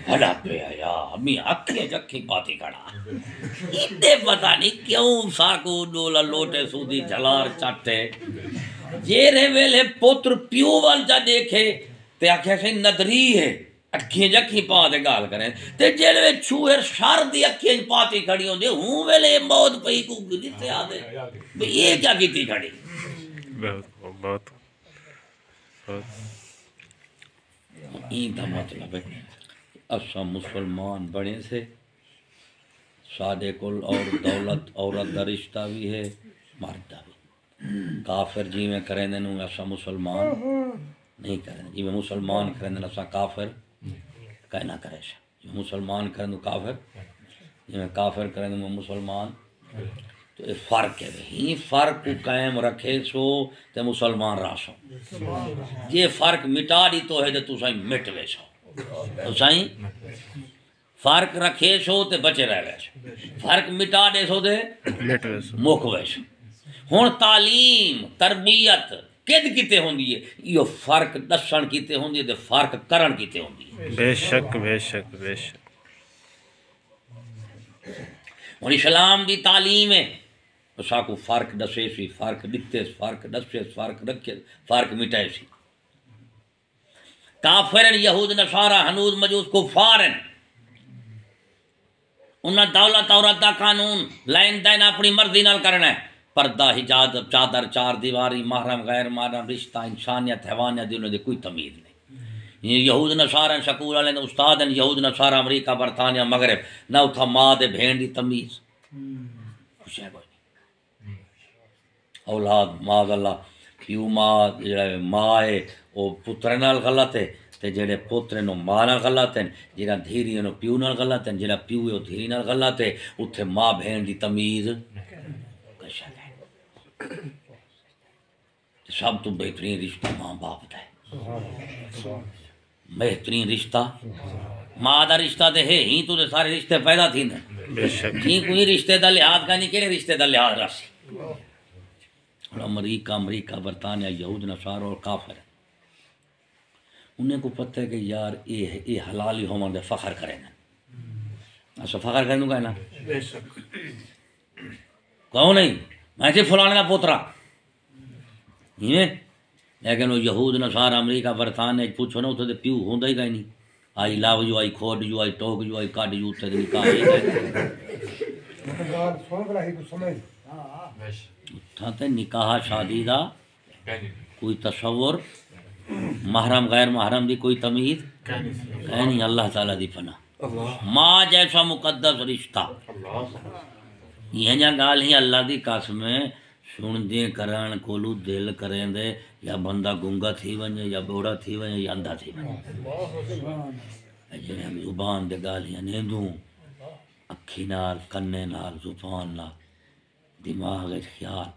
وڈا پیا یا امی اکھیں جکھی پاتی کھڑا ایتے پتہ نہیں کیوں ساکو ڈولا لوٹے سودی جلار چاٹے جیرے ویلے پوتر پیو وال جا دیکھے تے آکھے سے نتری ہے اکھیں جکھی پا دے گال کریں تے جیلے چھوئر شر دی اکھیں پاتی کھڑی ہوندے ہوں ویلے موت پئی کو گدتے آ دے بھئی یہ کیا کیتی کھڑی بہت این دا مطلب ہے اسا مسلمان بنے سے سادے کل اور دولت عورت دا رشتہ بھی ہے مرد دا بھی کافر جی میں کریں دیں اسا مسلمان نہیں کریں جی میں مسلمان کریں دیں اسا کافر کہنا کرے سا جی مسلمان کریں دیں کافر جی میں کافر کریں دیں مسلمان تو یہ فرق ہے ہی فرق کو قائم رکھے سو تے مسلمان راسو یہ فرق مٹا دی تو ہے تو سائیں مٹ وے سو تو سائیں فرق رکھے سو تے بچے رہ وے سو فرق مٹا دے سو تے مک وے سو ہن تعلیم تربیت کد کیتے ہوندی ہے یہ فرق دسن کیتے ہوندی ہے تے فرق کرن کیتے ہوندی ہے بے شک بے شک بے شک اور اسلام دی تعلیم ہے اسا کو فرق دسے سی فرق دکھتے فرق دسے فرق رکھے فرق مٹائے سی کافرن یہود نصارا ہنوز مجوس کفارن انہاں دولت عورت دا قانون لین دین اپنی مرضی نال کرنا ہے پردہ حجاب چادر چار دیواری محرم غیر محرم رشتہ انسانیت حیوانیت انہاں دی کوئی تمیز نہیں یہود نصارا سکول والے استاد ہیں یہود نصارا امریکہ برطانیہ مغرب نہ اتھا ماں دے بہن دی تمیز کچھ ہے کوئی اولاد معاذ اللہ پیو ماں جڑا ماں ہے وہ پتر نال غلط ہے تے جڑے پوترے نو ماں نال غلط ہیں جڑا دھیری نو پیو نال غلط ہیں جڑا پیو ہے دھیری نال غلط ہے اتھے ماں بہن دی تمیز کشا ہے سب تو بہترین رشتہ ماں باپ دا ہے، بہترین رشتہ ماں دا رشتہ تے ہے ہی تو سارے رشتے پیدا تھی نا، بے شک ہی کوئی رشتے دا لحاظ کا نہیں، کہڑے رشتے دا لحاظ رسی۔ امریکہ برطانیہ یہود نصارہ اور کافر انہیں کو پتہ ہے کہ یار یہ حلال ہی ہومن دے فخر کریں گے، اچھا فخر کریں گے نا، کہو نہیں میں سے فلانے دا پوترا لیکن وہ یہود نصارہ امریکہ برطانیہ پوچھو نا اتنے پیو ہوندا ہی گئی نہیں، آئی لو جو آئی کھوڈ جو آئی ٹوک جو آئی کڈ جو اتنے نکاح اتھاں تے نکاح شادی دا کوئی تصور، محرم غیر محرم دی کوئی تمیز ہے نہیں، اللہ تعالیٰ دی پناہ ماں جیسا مقدس رشتہ، یہ جا گال ہی اللہ دی قسم سن دے کرن کولو دل کریں دے یا بندہ گنگا تھی ونجے یا بوڑا تھی ونجے یا اندھا تھی ونجے، جنہیں زبان دے گالیاں نیندوں اکھی نال کنے نال زبان نال دماغ خیال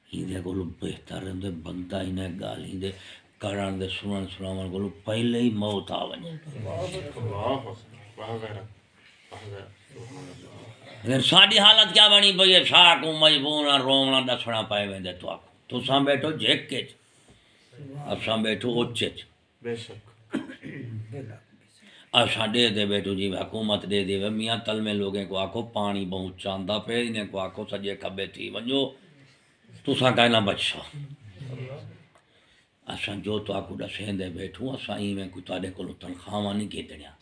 ہی دے کولو بہتر رہندے بندہ انہیں گالی دے کرن دے سنن سناون کولو پہلے ہی موت آ ونجے۔ لیکن ساڈی حالت کیا بنی پئی ہے، شاہ کو مجبور رونا دسنا پائے ویندے تو آکو تساں بیٹھو جھک وچ اساں بیٹھو اچ اساں دے دے بیٹھو جی حکومت دے دے میاں تلمے لوگیں کو آکھو پانی بہت چاندا پہ انہیں کو آکھو سجے کھبے تھی ونجو تساں کہنا بچو، اساں جو تو آکو دسیں دے بیٹھو اساں ایویں کوئی تواڈے کولوں تنخواہ نہیں کیتنیاں،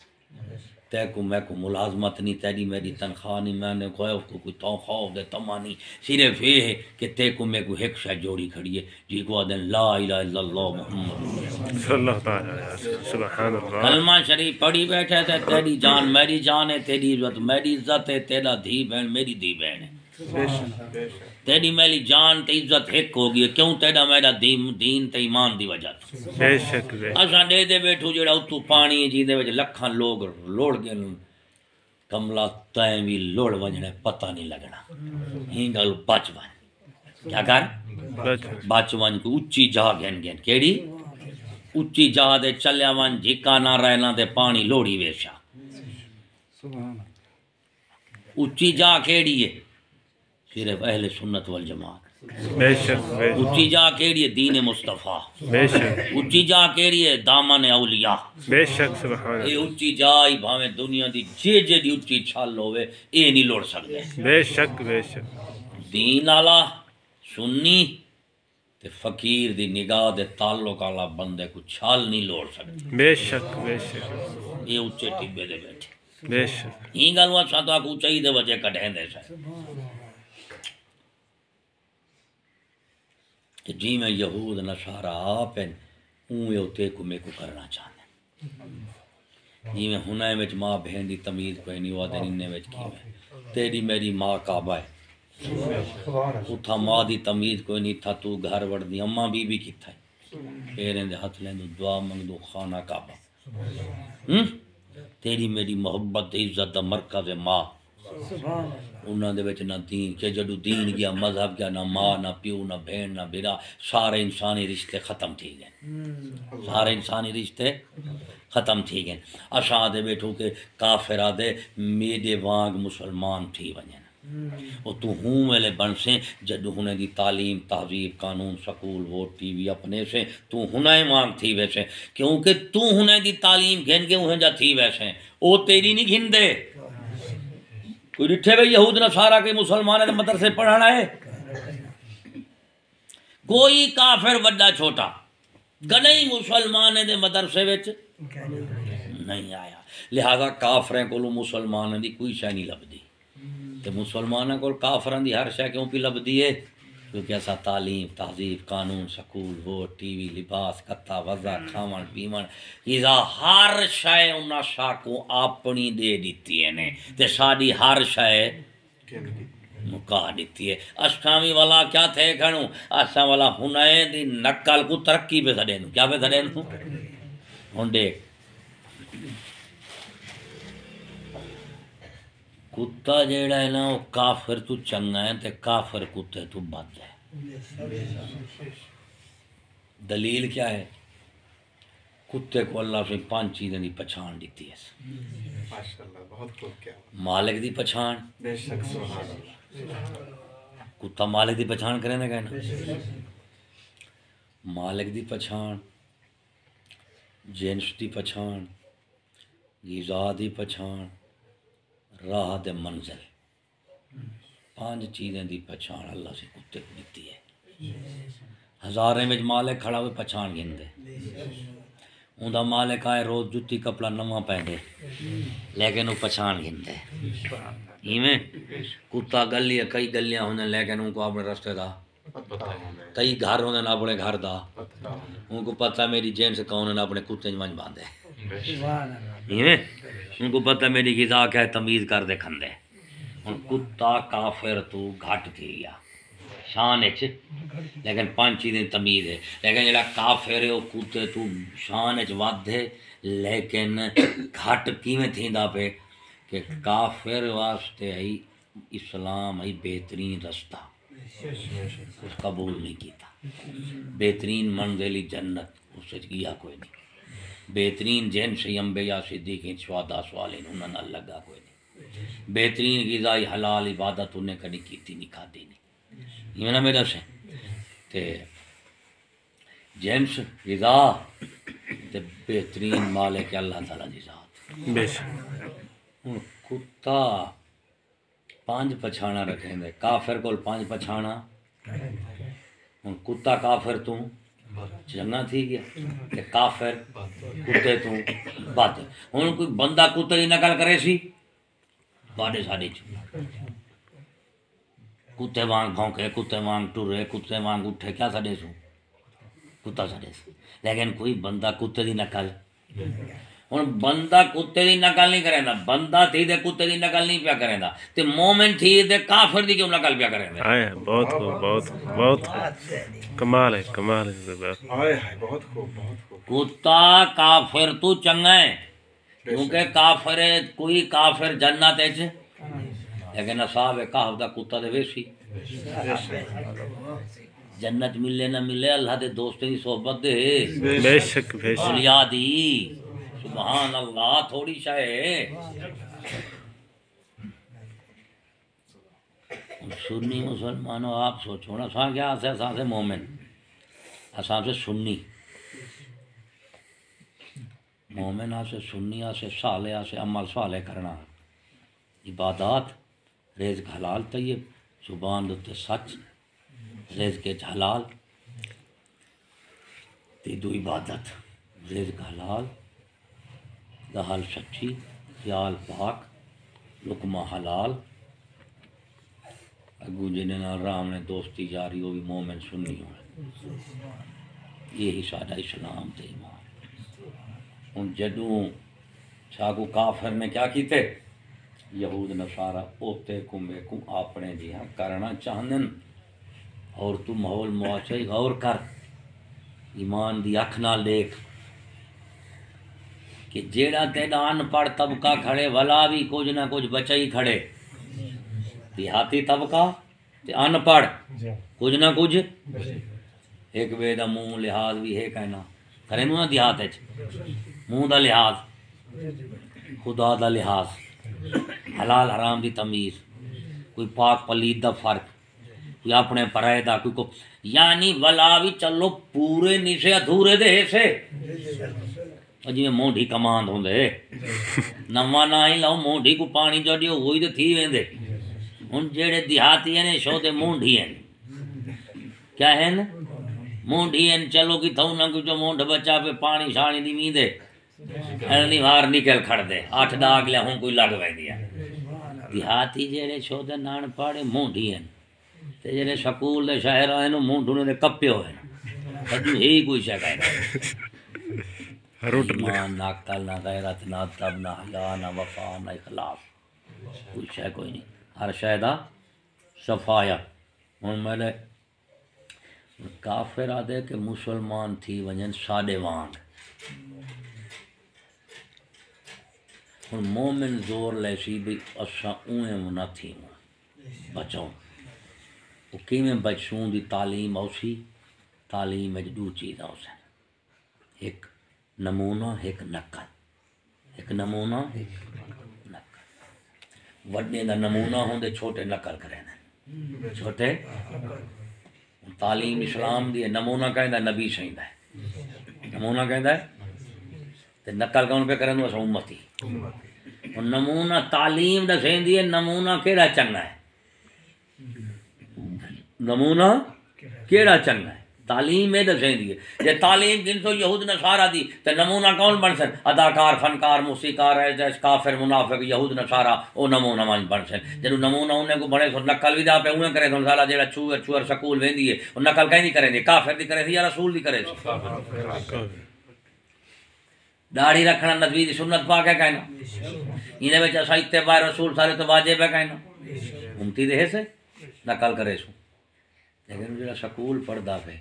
تے کو میں کو ملازمت نہیں، تیری میری تنخواہ نہیں، میں نے کوئی تنخواہ دے تما نہیں، صرف یہ ہے کہ تے کو میں کو ایک شے جوڑی کھڑی ہے جی کو آدھیں لا الہ الا اللہ محمد صلی اللہ تعالی علیہ وسلم، سبحان اللہ، کلمہ شریف پڑھی بیٹھے تھے، تیری جان میری جان ہے، تیری عزت میری عزت ہے، تیرا دھی بہن میری دھی بہن ہے، تیری میری جان تے عزت ایک ہوگی، کیوں تیرا میرا دین تے ایمان دی وجہ تو بے شک بے اساں دے دے بیٹھو جڑا اتو پانی جی دے وچ لکھاں لوگ لوڑ گئے کملا تائیں بھی لوڑ ونجنے پتہ نہیں لگنا، ہی گل بچ ون کیا کر بچ ون کو اچھی جا گین گین کیڑی اچھی جا دے چلیا ون جھکا نہ رہنا دے پانی لوڑی ویشا، اچھی جا کیڑی ہے صرف اہل سنت والجماعت، بے شک بے اچھی جا کیڑی ہے دین مصطفیٰ، بے شک اچھی جا کیڑی ہے دامن اولیاء، بے شک سبحان یہ اللہ، اچھی جائی بھاویں دنیا دی جے دی اچھی چھل ہوئے اے نہیں لوڑ سکتے، بے شک بے شک دین آلا سنی تے فقیر دی نگاہ دے تعلق آلا بندے کو چھال نہیں لوڑ سکتے، بے شک بے شک یہ اچھے ٹبے دے بیٹھے بے شک ہی گل وہ ساتھ آکو چاہی دے وجہ کٹھیں دے سے کہ جی میں یہود نصارہ آپ ہیں اون اوتے کو میں کو کرنا چاہنے جی میں ہنائے وچ ماں بہن دی تمیز کوئی نہیں ہوا دین انہیں وچ کی میں تیری میری ماں کعبہ ہے اتھا ماں دی تمیز کوئی نہیں تھا تو گھر وڑ دی اماں بی بی کی تھا پیریں دے ہاتھ لیں دو دعا منگ دو خانہ کعبہ تیری میری محبت دے عزت دا مرکز ماں انہاں دے وچ نہ دین کہ جدو دین گیا مذہب گیا نہ ماں نہ پیو نہ بہن نہ بیرا سارے انسانی رشتے ختم تھی گئے سارے انسانی رشتے ختم تھی گئے اشاں دے بیٹھو کہ کافر آدے میرے وانگ مسلمان تھی ونجن اور تو ہوں ویلے بن سے جدو ہونے دی تعلیم تہذیب قانون سکول ووٹ ٹی وی اپنے سے تو ہنے وانگ تھی ویسے کیونکہ تو ہنے دی تعلیم گھن کے انہیں جا تھی ویسے او تیری نہیں گھن دے کوئی ڈٹھے بھئی یہود نصارہ کے مسلمان دے مدرسے پڑھانا ہے کوئی کافر وڈا چھوٹا گنئی مسلمان دے مدرسے وچ نہیں آیا لہذا کافریں کو مسلمان دی کوئی شے نہیں لبدی تے مسلمانوں کو کافران دی ہر شے کیوں پی لبدی ہے کیونکہ ایسا تعلیم تہذیب قانون سکول ووٹ ٹی وی لباس کتا وضع کھاون پیون یہ ہر شے انہاں شاہ کو اپنی دے دیتی ہے نے تے ساڈی ہر شے مکا دیتی ہے اسلامی والا کیا تھے کھڑوں اساں والا ہنے دی نقل کو ترقی پہ سڑے نو کیا پہ سڑے نو ہن دیکھ کتا جیڑا ہے نا وہ کافر تو چنگا ہے تے کافر کتے تو بد ہے دلیل کیا ہے؟ کتے کو اللہ سے 5 چیزیں دی پہچان دیتی ہے. ماشاءاللہ بہت خوب کیا مالک دی پہچان. بے شک سبحان اللہ کتا مالک دی پہچان کریں گے نا. مالک دی پہچان، جنس دی پہچان، غذا دی پہچان، راہ دے منزل، 5 چیزیں دی پہچان اللہ سے کتے کو دیتی ہے. ہزاریں میں مالک کھڑا ہوئے پہچان گھن دے. اوندا مالک آئے روز جتی کپڑا نواں پہنے لیکن وہ پہچان گھن دے. ایویں کتا گلی کئی گلیاں ہوندے لیکن ان کو اپنے رستے دا، کئی گھر ہوندے اپنے گھر دا، ان کو پتہ میری جنس کون ہے اپنے کتے ونج باندھے. سبحان اللہ. ایویں ان کو پتہ میری غذا کیا ہے تمیز کر دے کھندے. ہن کتا کافر تو گھٹ تھی گیا شان اچ لیکن 5 چیزیں تمیز ہے. لیکن جڑا کافر ہے وہ کتے تو شان اچ ود ہے لیکن گھٹ کیویں تھیندا پے کہ کافر واسطے ہے اسلام ہے بہترین رستہ، اس قبول نہیں کیتا. بہترین منزلی جنت اس وچ گیا کوئی نہیں. بہترین جنس انبیاء صدیقین شہداء صالحین انہاں نال لگا کوئی نہیں. بہترین غذائی حلال عبادت انہیں کدی کیتی نہیں کھادی نہیں. یہ نا میرا سے تے جنس غذا تے بہترین مالک اللہ تعالیٰ دی ذات. بے شک ہن کتا 5 پچھانا رکھیں دے. کافر کول 5 پچھانا. ہن کتا کافر تو چنگا تھی گیا کہ کافر کتے تو بد. ہن کوئی بندہ کتے دی نقل کرے سی باڈے ساڈے کتے وانگ بھونکے، کتے وانگ ٹرے، کتے وانگ اٹھے، کیا ساڈے سو کتا ساڈے سو. لیکن کوئی بندہ کتے دی نقل. ہن بندہ کتے دی نقل نہیں کرے دا. بندہ تھی دے کتے دی نقل نہیں پیا کرے دا تے مومن تھی دے کافر دی کیوں نقل پیا کرے دا. آئے بہت خوب بہت خوب بہت خوب. کمال ہے کمال ہے. ہائے ہائے بہت خوب بہت خوب. کتا کافر تو چنگا ہے کیونکہ کافر ہے کوئی کافر جنت اچ لیکن اصحاب کہف دا کتا دے ویسی جنت ملے نہ ملے اللہ دے دوستوں کی صحبت دے بے شک بے شک. اولیاء دی. سبحان اللہ تھوڑی شے ہے. سنی مسلمانوں آپ سوچو نا اساں کیا ہے اساں سے مومن اساں سے سنی مومن سے سنی سے صالح سے عمل صالح کرنا عبادات رزق حلال طیب زبان دے سچ رزق حلال تے دو عبادت رزق حلال دہل سچی خیال پاک لقمہ حلال اگو جنہیں نال رام نے دوستی جاری وہ بھی مومن سنی ہوئے. یہی سارا اسلام تے ایمان. ہن جدوں چھاگو کافر نے کیا کیتے یہود نصارا پوتے کمبے کو اپنے جہاں کرنا چاہندن. اور تو ماحول معاشرے غور کر ایمان دی اکھ نال دیکھ کہ جیڑا تیرا ان پڑھ طبقہ کھڑے ولا بھی کچھ نہ کچھ بچا ہی کھڑے. دیہاتی طبقہ تے ان پڑھ کچھ نہ کچھ ایک بے دا منہ لحاظ بھی ہے کہنا کریں نہ دیہات اچ منہ دا لحاظ خدا دا لحاظ حلال حرام دی تمیز کوئی پاک پلید دا فرق کوئی اپنے پرائے دا کوئی کو یعنی ولا بھی چلو پورے نیسے ادھورے دے سے جی میں مونڈی کماند ہوندے نواں نہ ہی لاؤ مونڈی کو پانی جو دیو وہی تے تھی ویندے. ہن جڑے دیہاتی ہیں شو دے مونڈی ہیں کیا ہیں مونڈی ہیں چلو کی تھو نہ جو مونڈ بچا پہ پانی شانی دی ویندے نہیں باہر نکل کھڑ دے 8 ڈاگ لے ہوں کوئی لگ وے دیا. دیہاتی جڑے شو دے نان پاڑے مونڈی ہیں تے جڑے سکول دے شہر ہیں مونڈوں دے کپے ہوئے اجو ہی کوئی شے کہے ایمان نہ عقل نہ غیرت نہ ادب نہ حیا نہ وفا نہ اخلاص کوئی شے کوئی نہیں. ہر شے دا صفایا. ہن میرے کافر آدھے کہ مسلمان تھی ونجن ساڈے وانگ. ہن مومن زور لے سی بھی اساں اویں نہ تھیوں بچوں وہ کیویں بچوں دی تعلیم اوسی تعلیم میں دو چیزاں ہیں، ایک نمونہ ایک نقل، ایک نمونہ نقل۔ وڈے دا نمونہ ہوندے چھوٹے نقل کریں، چھوٹے تعلیم اسلام دی نمونہ کہندا نبی سائیں دا ہے، نمونہ کہندا ہے تے نقل کون پہ کرن اس امتی، اور نمونہ تعلیم دا سائیں دی نمونہ کیڑا چنگا ہے، نمونہ کیڑا چنگا ہے، تعلیم میں دسیں دی ہے۔ یہ تعلیم جن تو یہود نصارہ دی تے نمونہ کون بن سن؟ اداکار، فنکار، موسیقار، کافر، منافق، یہود نصارہ او نمونہ مان بن سن۔ جدوں نمونہ انہیں کو بنے سو نقل بھی دا پہ اویں کرے سن سالا جیڑا چور سکول ویندی ہے او نقل کہیں نہیں کرے دی، کافر دی کرے سی یا رسول دی کرے سی۔ داڑھی رکھنا نبی دی سنت پاک ہے کہنا، انہیں وچ اساں اتباع رسول سارے تو واجب ہے کہنا، امتی دے سے نقل کرے سو۔ لیکن جڑا سکول پڑھدا پہ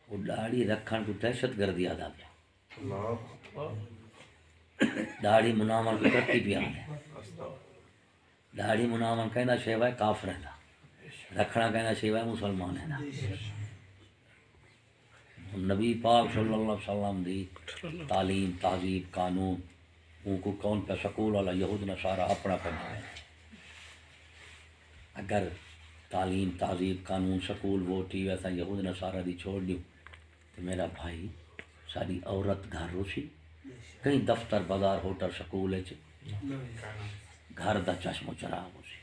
وہ داڑھی رکھن کو دہشت گردی آدا پیا، داڑھی منامن کو ترقی پیا ہے، داڑھی منامن کہنا شیوا کافر ہے، رکھنا کہنا شیوا مسلمان ہے۔ نبی پاک صلی اللہ علیہ وسلم دی تعلیم، تہذیب، قانون ان کو کون پہ سکول والا یہود نصارہ اپنا کرنا ہے۔ اگر تعلیم، تہذیب، قانون، سکول ووٹی ویسا یہود نصارہ دی چھوڑ دیو تو میرا بھائی ساری عورت گھر روسی، کہیں دفتر، بازار، ہوٹل، سکول ہے گھر دا چشم و چراغ ہوسی،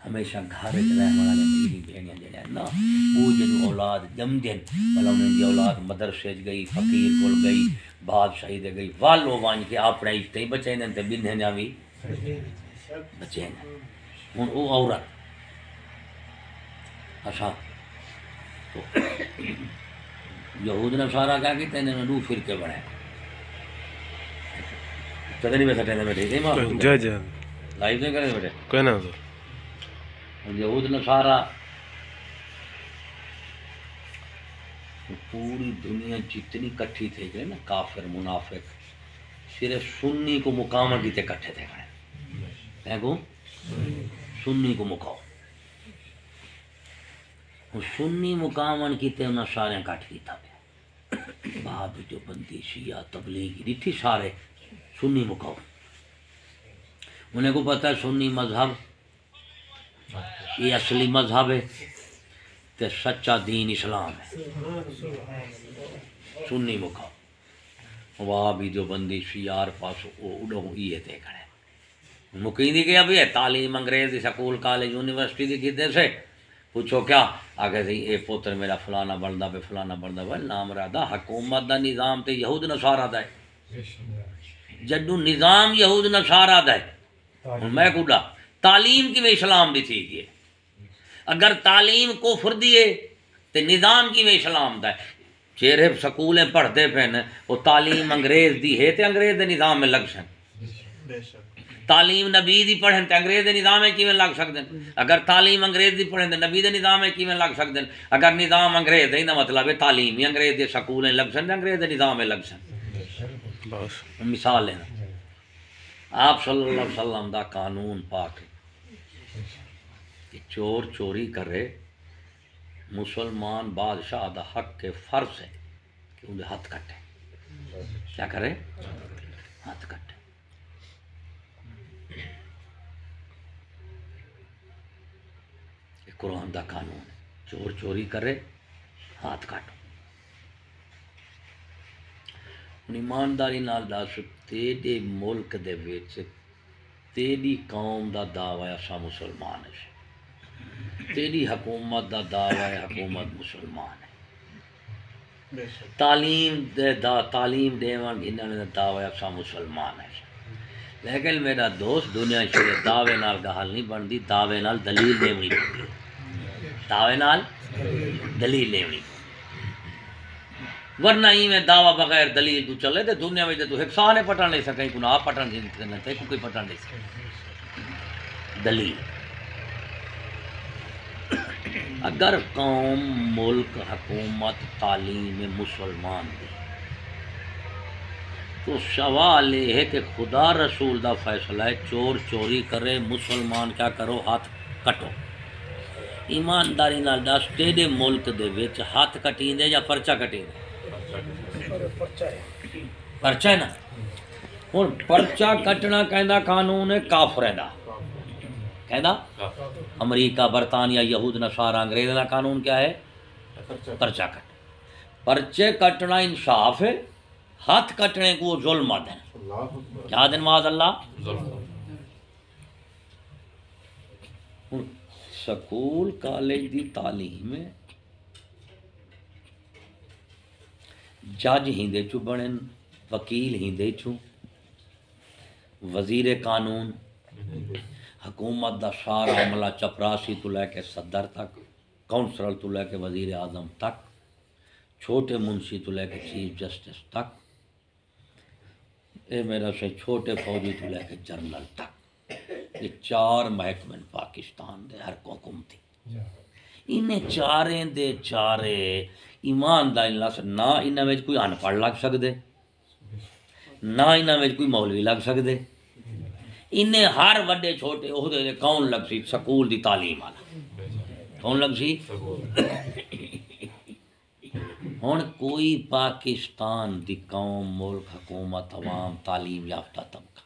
ہمیشہ گھر رہن والے بیوی بہنیاں جڑے نا وہ جن اولاد جم دین بلا انہیں دی اولاد مدرسے گئی، فقیر کول گئی، بادشاہی دے گئی، والو وان کے اپنے عزت ہی بچے نے تے بندھیاں بھی بچے نے۔ ہن او عورت اچھا تو یہود نصارہ کیا کہتے ہیں دو فرقے بنے، کدے نہیں بیٹھے نے بیٹھے ماں جی جی لائیو نہیں کرے بیٹھے کوئی نہ یہود نصارہ پوری دنیا جتنی کٹھی تھے گئے نا کافر منافق صرف سنی کو مقامہ کیتے کٹھے تھے گئے کو سنی کو مقام سنی مقامن کیتے انہاں سارے کٹ کیتا پیا، باب جو بندی شیعہ تبلیغی ڈٹھی سارے سنی مقام، انہیں کو پتہ ہے سنی مذہب یہ اصلی مذہب ہے تے سچا دین اسلام ہے، سنی مقام وہابی جو بندی شیعہ پاس اڑوں یہ تے کھڑے مقیدی کیا بھی ہے تعلیم انگریزی سکول کالج یونیورسٹی دی کیتے سے پوچھو کیا آگے سے اے پوتر میرا فلانا بندا پہ فلانا بندا پہ نام رادا حکومت دا نظام تے یہود نصارہ دا ہے، جدو نظام یہود نصارہ دا ہے میں کڈا تعلیم کی میں اسلام دی تھی ہے، اگر تعلیم کفر دیے تے نظام کی میں اسلام دا ہے، چہرے سکولیں پڑھتے پہ وہ تعلیم انگریز دی ہے تے انگریز دے نظام میں لگ سن، تعلیم نبی دی پڑھن تے انگریز دے نظام میں کیویں لگ سکدے، اگر تعلیم انگریز دی پڑھن تے نبی دے نظام میں کیویں لگ سکدے، اگر نظام انگریز دا مطلب ہے تعلیم ہی انگریز دے سکولیں لگ سن انگریز دے نظام میں لگ سن۔ مثال لینا آپ صلی اللہ علیہ وسلم دا قانون پاک کہ چور چوری کرے مسلمان بادشاہ دا حق کے فرض ہے کہ انہیں ہاتھ کٹے، کیا کرے ہاتھ کٹے، قرآن دا قانون ہے، چور چوری کرے ہاتھ کاٹو۔ ایمانداری نال دس تیرے ملک دے وچ تیری قوم دا دعوی اساں مسلمان ہے، تیری حکومت دا دعوی حکومت مسلمان ہے، تعلیم دیون انہاں دا دعوی اساں مسلمان ہے، لیکن میرا دوست دنیا چ دعوے نال گل نہیں بنتی، دعوے نال دلیل دیونی پڑتی، دعوے نال دلیل لیونی، ورنہ ہی میں دعویٰ بغیر دلیل تو چلے تے دنیا میں تو ایک سانے پٹن لے سکیں کو نہ پٹن دینا تے کوئی پٹن لے سکیں دلیل۔ اگر قوم ملک حکومت تعلیم مسلمان دی تو سوال یہ ہے کہ خدا رسول دا فیصلہ ہے چور چوری کرے مسلمان کیا کرو ہاتھ کٹو، ایمانداری نال دس تیرے ملک دے وچ ہاتھ کٹیندے یا پرچا کٹیندے؟ پرچا ہے نا. ہن پرچا کٹنا کہندا قانون ہے کافراں دا. کہندا امریکہ برطانیہ یہود نصارہ انگریزاں دا قانون کیا ہے؟ پرچا کٹ. پرچے کٹنا انصاف ہے، ہاتھ کٹنے کو ظلم آدھن. کیا دن معاذ اللہ؟ سکول کالج دی تعلیم جج ہندے چو بنن، وکیل ہندے چو، وزیر قانون، حکومت دا سارا عملہ چپراسی تو لے کے صدر تک، کونسلر تو لے کے وزیر اعظم تک، چھوٹے منشی تو لے کے چیف جسٹس تک، اے میرا سے چھوٹے فوجی تو لے کے جنرل تک. یہ 4 محکمے پاکستان دے ہر حکومتی. انہیں چاریں دے چارے ایمانداری نال نہ انہاں وچ کوئی ان پڑھ لگ سکدے، نہ انہاں وچ کوئی مولوی لگ سکدے. انہیں ہر وڈے چھوٹے عہدے دے کون لگ سی؟ سکول دی تعلیم والا. کون لگ سی؟ ہن کوئی پاکستان دی قوم، ملک، حکومت، عوام، تعلیم یافتہ طبقہ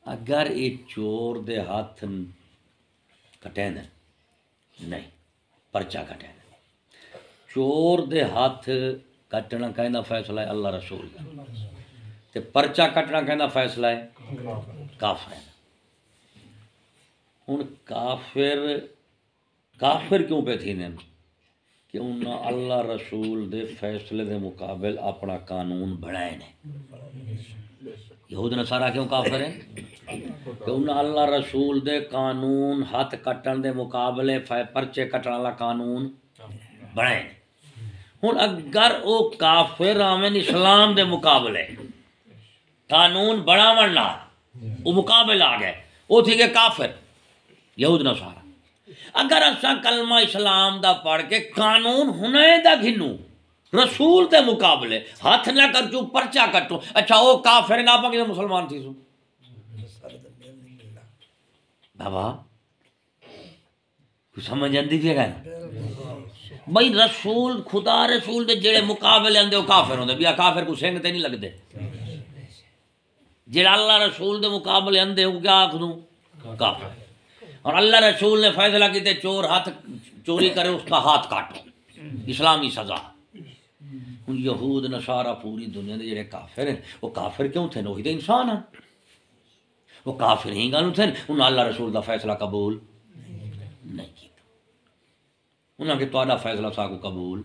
اگر یہ چور دے ہاتھ کٹیں نہیں، پرچا کٹیں چور دے ہاتھ کٹنا کہنا فیصلہ ہے اللہ رسول کا، تے پرچا کٹنا کہنا فیصلہ ہے کافر. ہن کافر کیوں پہ تھی نے کہ انہاں اللہ رسول دے فیصلے دے مقابل اپنا قانون بنائے نے. یہود نصارہ کیوں کافر ہیں؟ کہ انہاں اللہ رسول دے قانون ہاتھ کٹن دے مقابلے پرچے کٹن والا قانون بنائے. ہن اگر او کافر آویں اسلام دے مقابلے قانون بناون نال او مقابل آ گئے، او تھی کہ کافر یہود نصارہ. اگر اساں کلمہ اسلام دا پڑھ کے قانون ہنے دا گھنوں رسول دے مقابلے ہاتھ نہ کر چوں پرچا کٹوں، اچھا او کافر نہ پاکے مسلمان تھی سو بابا کچھ سمجھ آندی پئی ہے نا بھائی. رسول خدا رسول دے جڑے مقابلے اندے او کافر ہوندے، بیا کافر کو سنگ تے نہیں لگدے. جڑا اللہ رسول دے مقابلے اندے او کیا آکھدوں؟ کافر. اور اللہ رسول نے فیصلہ کیتے چور ہاتھ چوری کرے اس کا ہاتھ کاٹو، اسلامی سزا. ہن یہود نصارہ پوری دنیا دے جڑے کافر ہیں وہ کافر کیوں تھے؟ وہی تے انسان ہیں، وہ کافر ہی گل تھے. انہاں اللہ رسول دا فیصلہ قبول نہیں کیتا. انہاں کہ تہاڈا فیصلہ ساکو قبول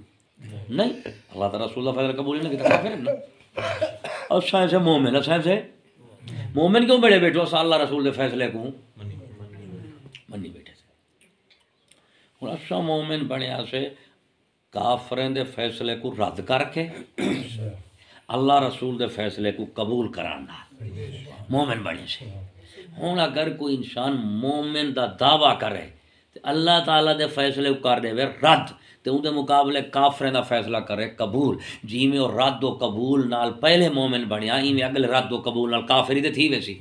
نہیں، اللہ تعالی رسول دا فیصلہ قبول نہیں کیتا، کافر ہیں نا. اور سائنس مومن ہے، سائنس مومن کیوں بڑے بیٹھو اساں اللہ رسول دے فیصلے کو منی بیٹھے سے. ہن اساں مومن بنیا سے کافریں دے فیصلے کو رد کر کے اللہ رسول دے فیصلے کو قبول کرانا مومن بنے سے. ہوں اگر کوئی انسان مومن دا دعویٰ کرے تو اللہ تعالیٰ دے فیصلے کو کر دے رد، تو ان دے مقابلے کافریں دا فیصلہ کرے قبول. جی میں وہ رد و قبول نال پہلے مومن بنیا، ایویں اگلے رد و قبول نال کافری تے تھی ویسی.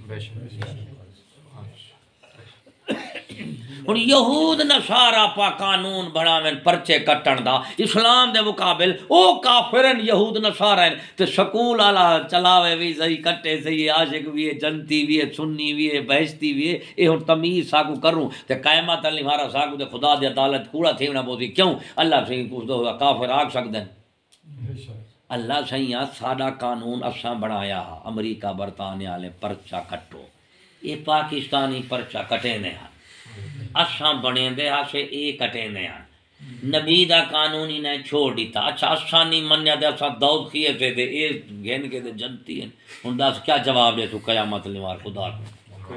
ہن یہود نصارہ پا قانون بناویں پرچے کٹن دا اسلام دے مقابل او کافرن یہود نصارہ ہیں. تے سکول والا چلاوے بھی صحیح، کٹے صحیح، عاشق بھی ہے، جنتی بھی ہے، سنی بھی ہے، بہشتی بھی ہے. اے ہن تمیز ساکو کروں تے قیامت علی ہمارا ساکو تے خدا دی عدالت کوڑا تھیونا پوسی. کیوں اللہ سے کچھ دو کافر آگ سکدن؟ اللہ سیاں ساڈا قانون اساں بنایا، امریکہ برطانیہ والے پرچا کٹو، اے پاکستانی پرچا کٹے نے ہیں، اساں بنے دے آسے اے کٹے نے ہیں. نبی دا قانون انہیں چھوڑ دیتا. اچھا اساں نہیں منیا دے اساں دود کیے تھے دے اے گھن کے دے جنتی ہیں. ہن دس کیا جواب دے تو قیامت لیوار خدا کو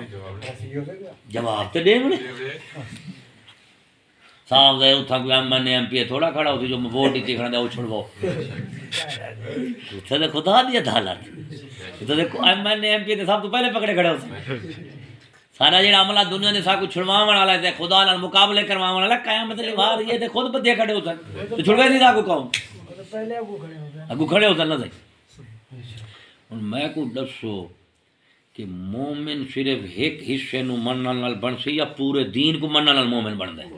جواب تے دے بڑے صاحب دے اتھا کوئی ایم پی تھوڑا کھڑا ہوتی جو ووٹ دیتی کھڑا دے او چھڑواؤ اتھا دے خدا دی عدالت. اتھا دے ایم پی تے سب تو پہلے پکڑے کھڑے ہوتے. سارا جڑا عملہ دنیا نے ساکو چھڑواون والا تے خدا نال مقابلے کرواون والا قیامت دی وار یہ تے خود بدے کھڑے ہوسن تے چھڑوے نہیں ساکو قوم اگو کھڑے ہوسن نہ صحیح. ہن میں کو دسو کہ مومن صرف ایک حصے نو منن نال بن سی یا پورے دین کو منن نال مومن بندا ہے؟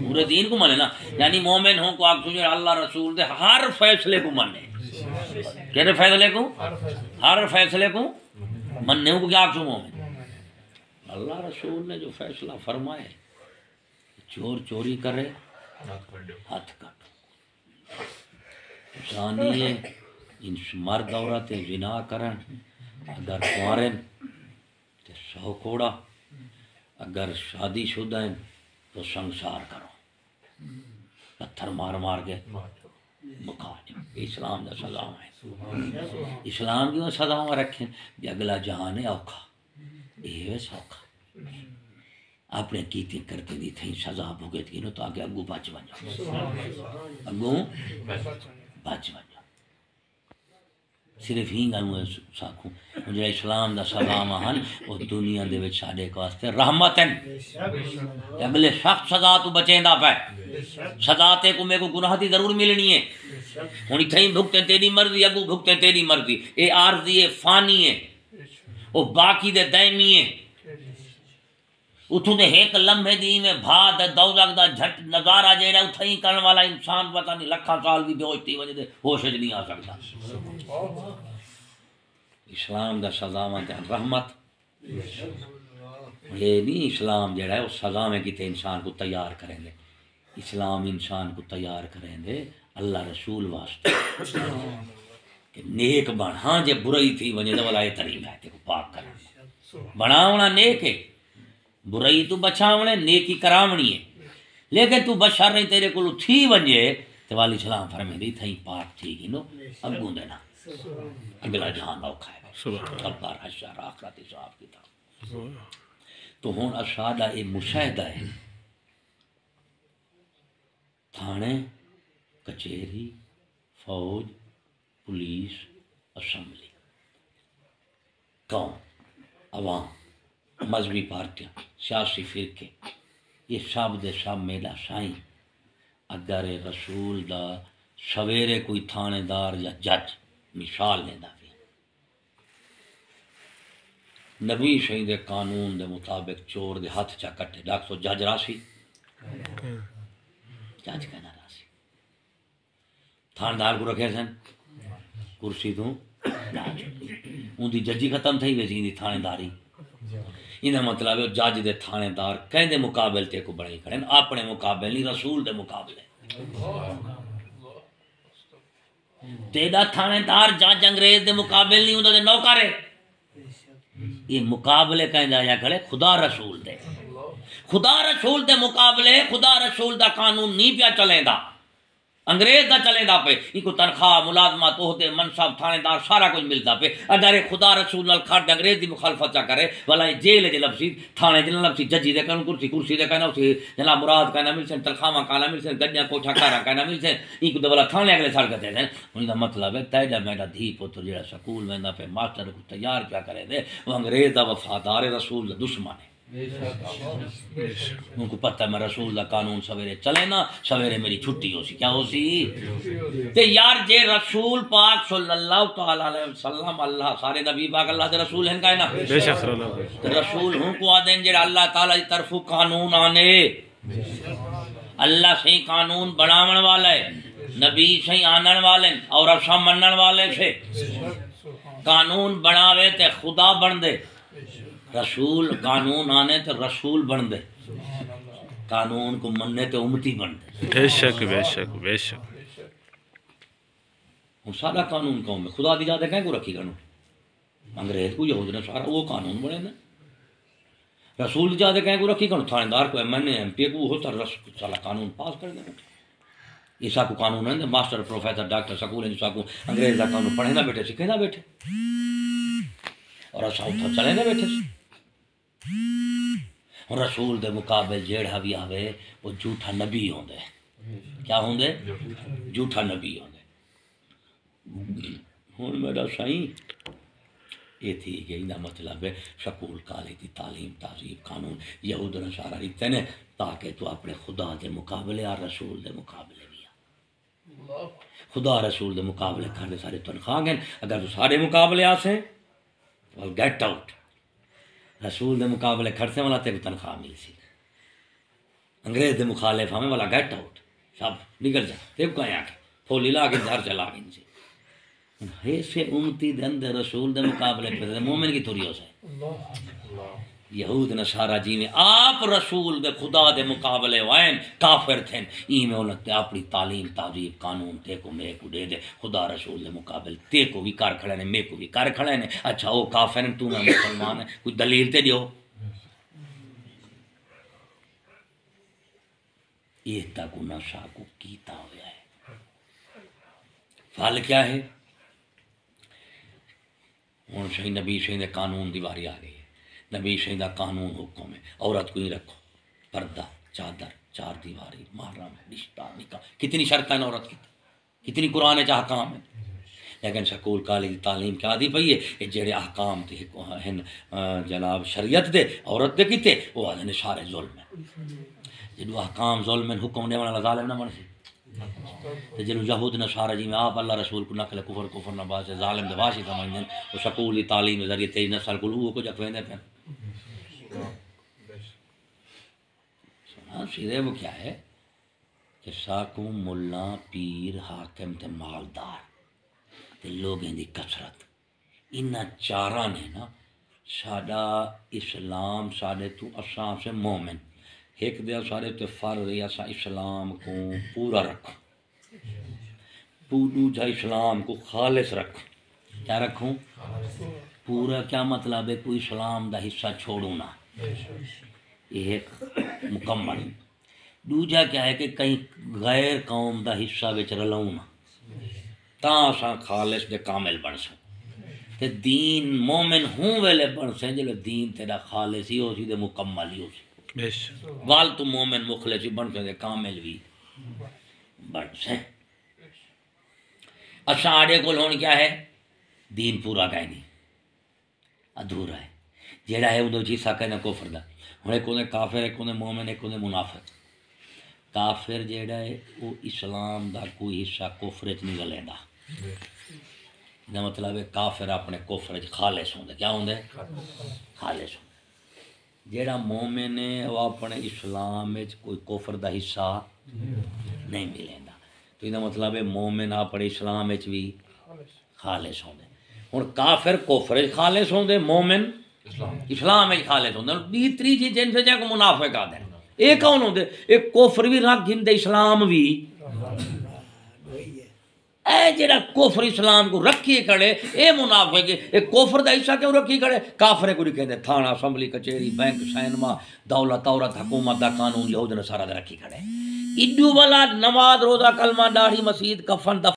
پورے دین کو منے نا، یعنی مومن ہوں کو آپ سنجھے اللہ رسول دے ہر فیصلے کو منے، کہتے فیصلے کو ہر فیصلے کو مننے ہوں کو کیا آپ سو مومن؟ اللہ رسول نے جو فیصلہ فرمائے چور چوری کرے ہاتھ کاٹو، زانی ہے مرد عورت زنا کرن اگر کوارن تو 100 کوڑا، اگر شادی شدہ ہیں تو سنسار کرو، پتھر مار مار کے مکا دو۔ اسلام دا سزا ہے، اسلام کی سزا رکھیں بھی اگلا جہان ہے اوکھا یہ سوکھا، اپنے کیتی کرتے دی تھیں سزا بھگت گی نو تاکہ اگو بچ بنجو، اگو بچ بنجو۔ صرف ہی گل ساکھوں جو اسلام دا سزا مہن وہ دنیا دے وچ ساڈے واسطے رحمت ہیں، اگلے سخت سزا تو بچیندا پے، سزا تے کو میں کو گناہ دی ضرور ملنی ہے، ہن تھیں بھگتے تیری مرضی اگو بھگتے تیری مرضی، اے عارضی ہے فانی ہے او باقی دے دائمی ہے، اتھوں دے ایک لمحے دی میں بھاد دوزخ دا جھٹ نظارہ جیڑا اتھیں کرن والا انسان پتہ نہیں لکھاں سال بھی بے ہوش وجہ دے ہوش وچ نہیں آ سکتا۔ اسلام دا سزاواں تے رحمت، یہ نہیں اسلام جڑا ہے وہ سزاویں کیتے انسان کو تیار کریں دے، اسلام انسان کو تیار کریں دے اللہ رسول واسطے کہ نیک بن، ہاں جے برائی تھی وجہ دے والا یہ طریقہ ہے تے کو پاک کرنا، بناونا نیک ہے، برائی تو بچاونے نیکی کراونی ہے، لیکن تو بشر نہیں تیرے کو تھی ونجے تو والی سلام فرمے دی تھیں پاک تھی گی نو اگوں دینا اگلا جہان اوکھا ہے اللہ حشر آخرت حساب کتاب۔ تو ہن اساڈا یہ مشاہدہ ہے تھانے کچہری فوج پولیس اسمبلی قوم عوام مذہبی پارٹیاں سیاسی فرقے یہ سب دے سب میرا سائیں اگر رسول دا سویرے کوئی تھانے دار یا جج مثال لینا بھی نبی شہید قانون دے مطابق چور دے ہاتھ چا کٹے ڈاک سو جج راسی جج کہنا راسی تھاندار کو رکھے سن کرسی تو ان دی ججی ختم تھی ویسی ان دی تھانے داری انہیں مطلب ہے جج دے تھانے دار کہیں دے مقابل تے کو بڑھائی کریں اپنے مقابل نہیں رسول دے مقابلے تیرا تھانے دار جج انگریز دے مقابل نہیں ہوندے نوکر ہے یہ مقابلے کہیں جایا کھڑے خدا رسول دے خدا رسول دے مقابلے خدا رسول دا قانون نہیں پیا چلیں دا انگریز دا چلیں دا پہ ان کو تنخواہ ملازمت عہدے منصب تھانے دار سارا کچھ ملتا پہ اگر خدا رسول نال کھڑ انگریز دی مخالفت چا کرے والا جیل دے لفظی تھانے دے لفظی ججی دے کہنا کرسی دے کہنا اسی جناب مراد کہنا مل سن تنخواہ کہنا مل سن گجا کوٹھا کارا کہنا مل سن ان کو والا تھانے اگلے سال کہتے ہیں ان دا مطلب ہے تیجا میرا دھی پتر جڑا سکول ویندا پہ ماسٹر کو تیار کیا کرے دے وہ انگریز دا وفادار رسول دا دشمن ہے ان کو پتہ میں رسول دا قانون سویرے چلے نا سویرے میری چھٹی ہو سی کیا ہو سی تے یار جے رسول پاک صلی اللہ تعالی علیہ وسلم اللہ سارے نبی پاک اللہ دے رسول ہیں کائنا بے شک صلی اللہ علیہ وسلم رسول ہوں کو آدین جڑا اللہ تعالی دی طرف قانون آنے اللہ سے قانون بناون والا ہے نبی سے آنن والے اور افسا منن والے سے قانون بناوے تے خدا بن دے رسول قانون آنے تے رسول بن دے قانون کو مننے تے امتی بن دے بے شک بے شک بے شک ہم سارا قانون قوم میں خدا دی جاتے کہیں کو رکھی قانون انگریز کو یہود نے سارا وہ قانون بنے نا رسول دی جاتے کہیں کو رکھی قانون تھانے دار کو M N A M P کو ہوتا سارا قانون پاس کر دے عیسیٰ کو قانون ہے ماسٹر پروفیسر ڈاکٹر سکول عیسیٰ کو انگریز کا قانون پڑھے نہ بیٹھے سکھے نہ بیٹھے اور ایسا اتھا چلے نہ بیٹھے اور رسول دے مقابل جیڑا بھی آوے وہ جھوٹا نبی ہوندے کیا ہوندے جھوٹا نبی ہوندے ہون میرا سائیں یہ تھی کہ انہا مطلب ہے سکول کالج دی تعلیم تہذیب قانون یہود نصارہ رکھتے ہیں تاکہ تو اپنے خدا دے مقابلے اور رسول دے مقابلے بھی خدا رسول دے مقابلے کر دے سارے تنخواہ گئے اگر تو سارے مقابلے آسیں گیٹ آؤٹ رسول دے مقابلے کھڑتے والا تے کو تنخواہ مل سی انگریز دے مخالف ہمیں والا گیٹ آؤٹ سب نکل جا تے کو کہیں آکے پھولی لا کے گھر چلا گئی سی ایسے امتی دے اندر رسول دے مقابلے پہ مومن کی توری ہو سائے یہود نصارہ جی میں آپ رسول دے خدا دے مقابلے وائن کافر تھے ای میں انہوں نے اپنی تعلیم تہذیب قانون تے کو میں کو دے دے خدا رسول دے مقابل تے کو بھی کار کھڑے نے میں کو بھی کار کھڑے نے اچھا وہ کافر ہیں تو میں مسلمان ہے کوئی دلیل تے دیو یہ تک نشا کو کیتا ہوا ہے فال کیا ہے ہوں صحیح نبی صحیح دے قانون دی واری آ گئی ہے نبی صحیح دا قانون حکم ہے عورت کو ہی رکھو پردہ چادر چار دیواری محرم رشتہ نکاح کتنی شرطیں ہیں عورت کی کتنی قرآن چ احکام ہے لیکن سکول کالج دی تعلیم کیا دی پئی ہے یہ جڑے احکام تے ہیں جناب شریعت دے عورت دے کیتے وہ آدھے سارے ظلم ہیں جدو احکام ظلم ہیں حکم دے والا ظالم نہ بن سی تے جنو یہود نصارہ جی میں آپ اللہ رسول کو نقل کفر کفر نہ باز ظالم دے واشی سمجھدے وہ سکول دی تعلیم دے ذریعے تیری نسل کو وہ کو جکویندے پن سنا سیدھے وہ کیا ہے کہ ساکو ملا پیر حاکم تے مالدار تے لوگیں دی کثرت انہاں چاراں نے نا ساڈا اسلام ساڈے تو اساں سے مومن ایک دے سارے تے فرض ہے اساں اسلام کو پورا رکھوں دوجا اسلام کو خالص رکھوں کیا رکھوں پورا کیا مطلب ہے کوئی اسلام دا حصہ چھوڑوں نہ یہ ایک مکمل دوجا کیا ہے کہ کہیں غیر قوم دا حصہ وچ رلاؤں نہ تاں اساں خالص دے کامل بن سکوں تے دین مومن ہوں ویلے بن سیں جلے دین تیرا خالص ہی ہو سی دے مکمل ہی ہو سی وال تو مومن مخلص بن سکے کامل بھی بن سے اچھا آڑے کو ہون کیا ہے دین پورا کہیں نہیں ادھورا ہے جیڑا ہے ادھو چیز سا کہنا کفر دا ہوں ایک انہیں کافر ایک انہیں مومن ایک انہیں منافق کافر جیڑا ہے وہ اسلام دا کوئی حصہ کفرت نہیں گلے دا دا مطلب ہے کافر اپنے کفرت خالص ہوں دے کیا ہوں دے خالص ہوں جیڑا مومن ہے وہ اپنے اسلام میں کوئی کفر دا حصہ نہیں ملے گا تو یہ مطلب ہے مومن اپنے اسلام میں بھی خالص ہوں ہوں کافر کفر خالص ہوں مومن اسلام میں خالص ہوں تیسری چیز جن سے جائے منافق آ دیں یہ کون ہوں ایک کفر بھی رکھ گھن اسلام بھی اے جڑا کفر اسلام کو رکھی کھڑے اے منافق اے کفر دا حصہ کیوں رکھی کھڑے کافر کو نہیں کہندے تھانہ اسمبلی کچہری بینک سینما دولت عورت حکومت دا قانون یہود نصارہ دا رکھی کھڑے ایڈو والا نماز روزہ کلمہ داڑھی مسجد کفن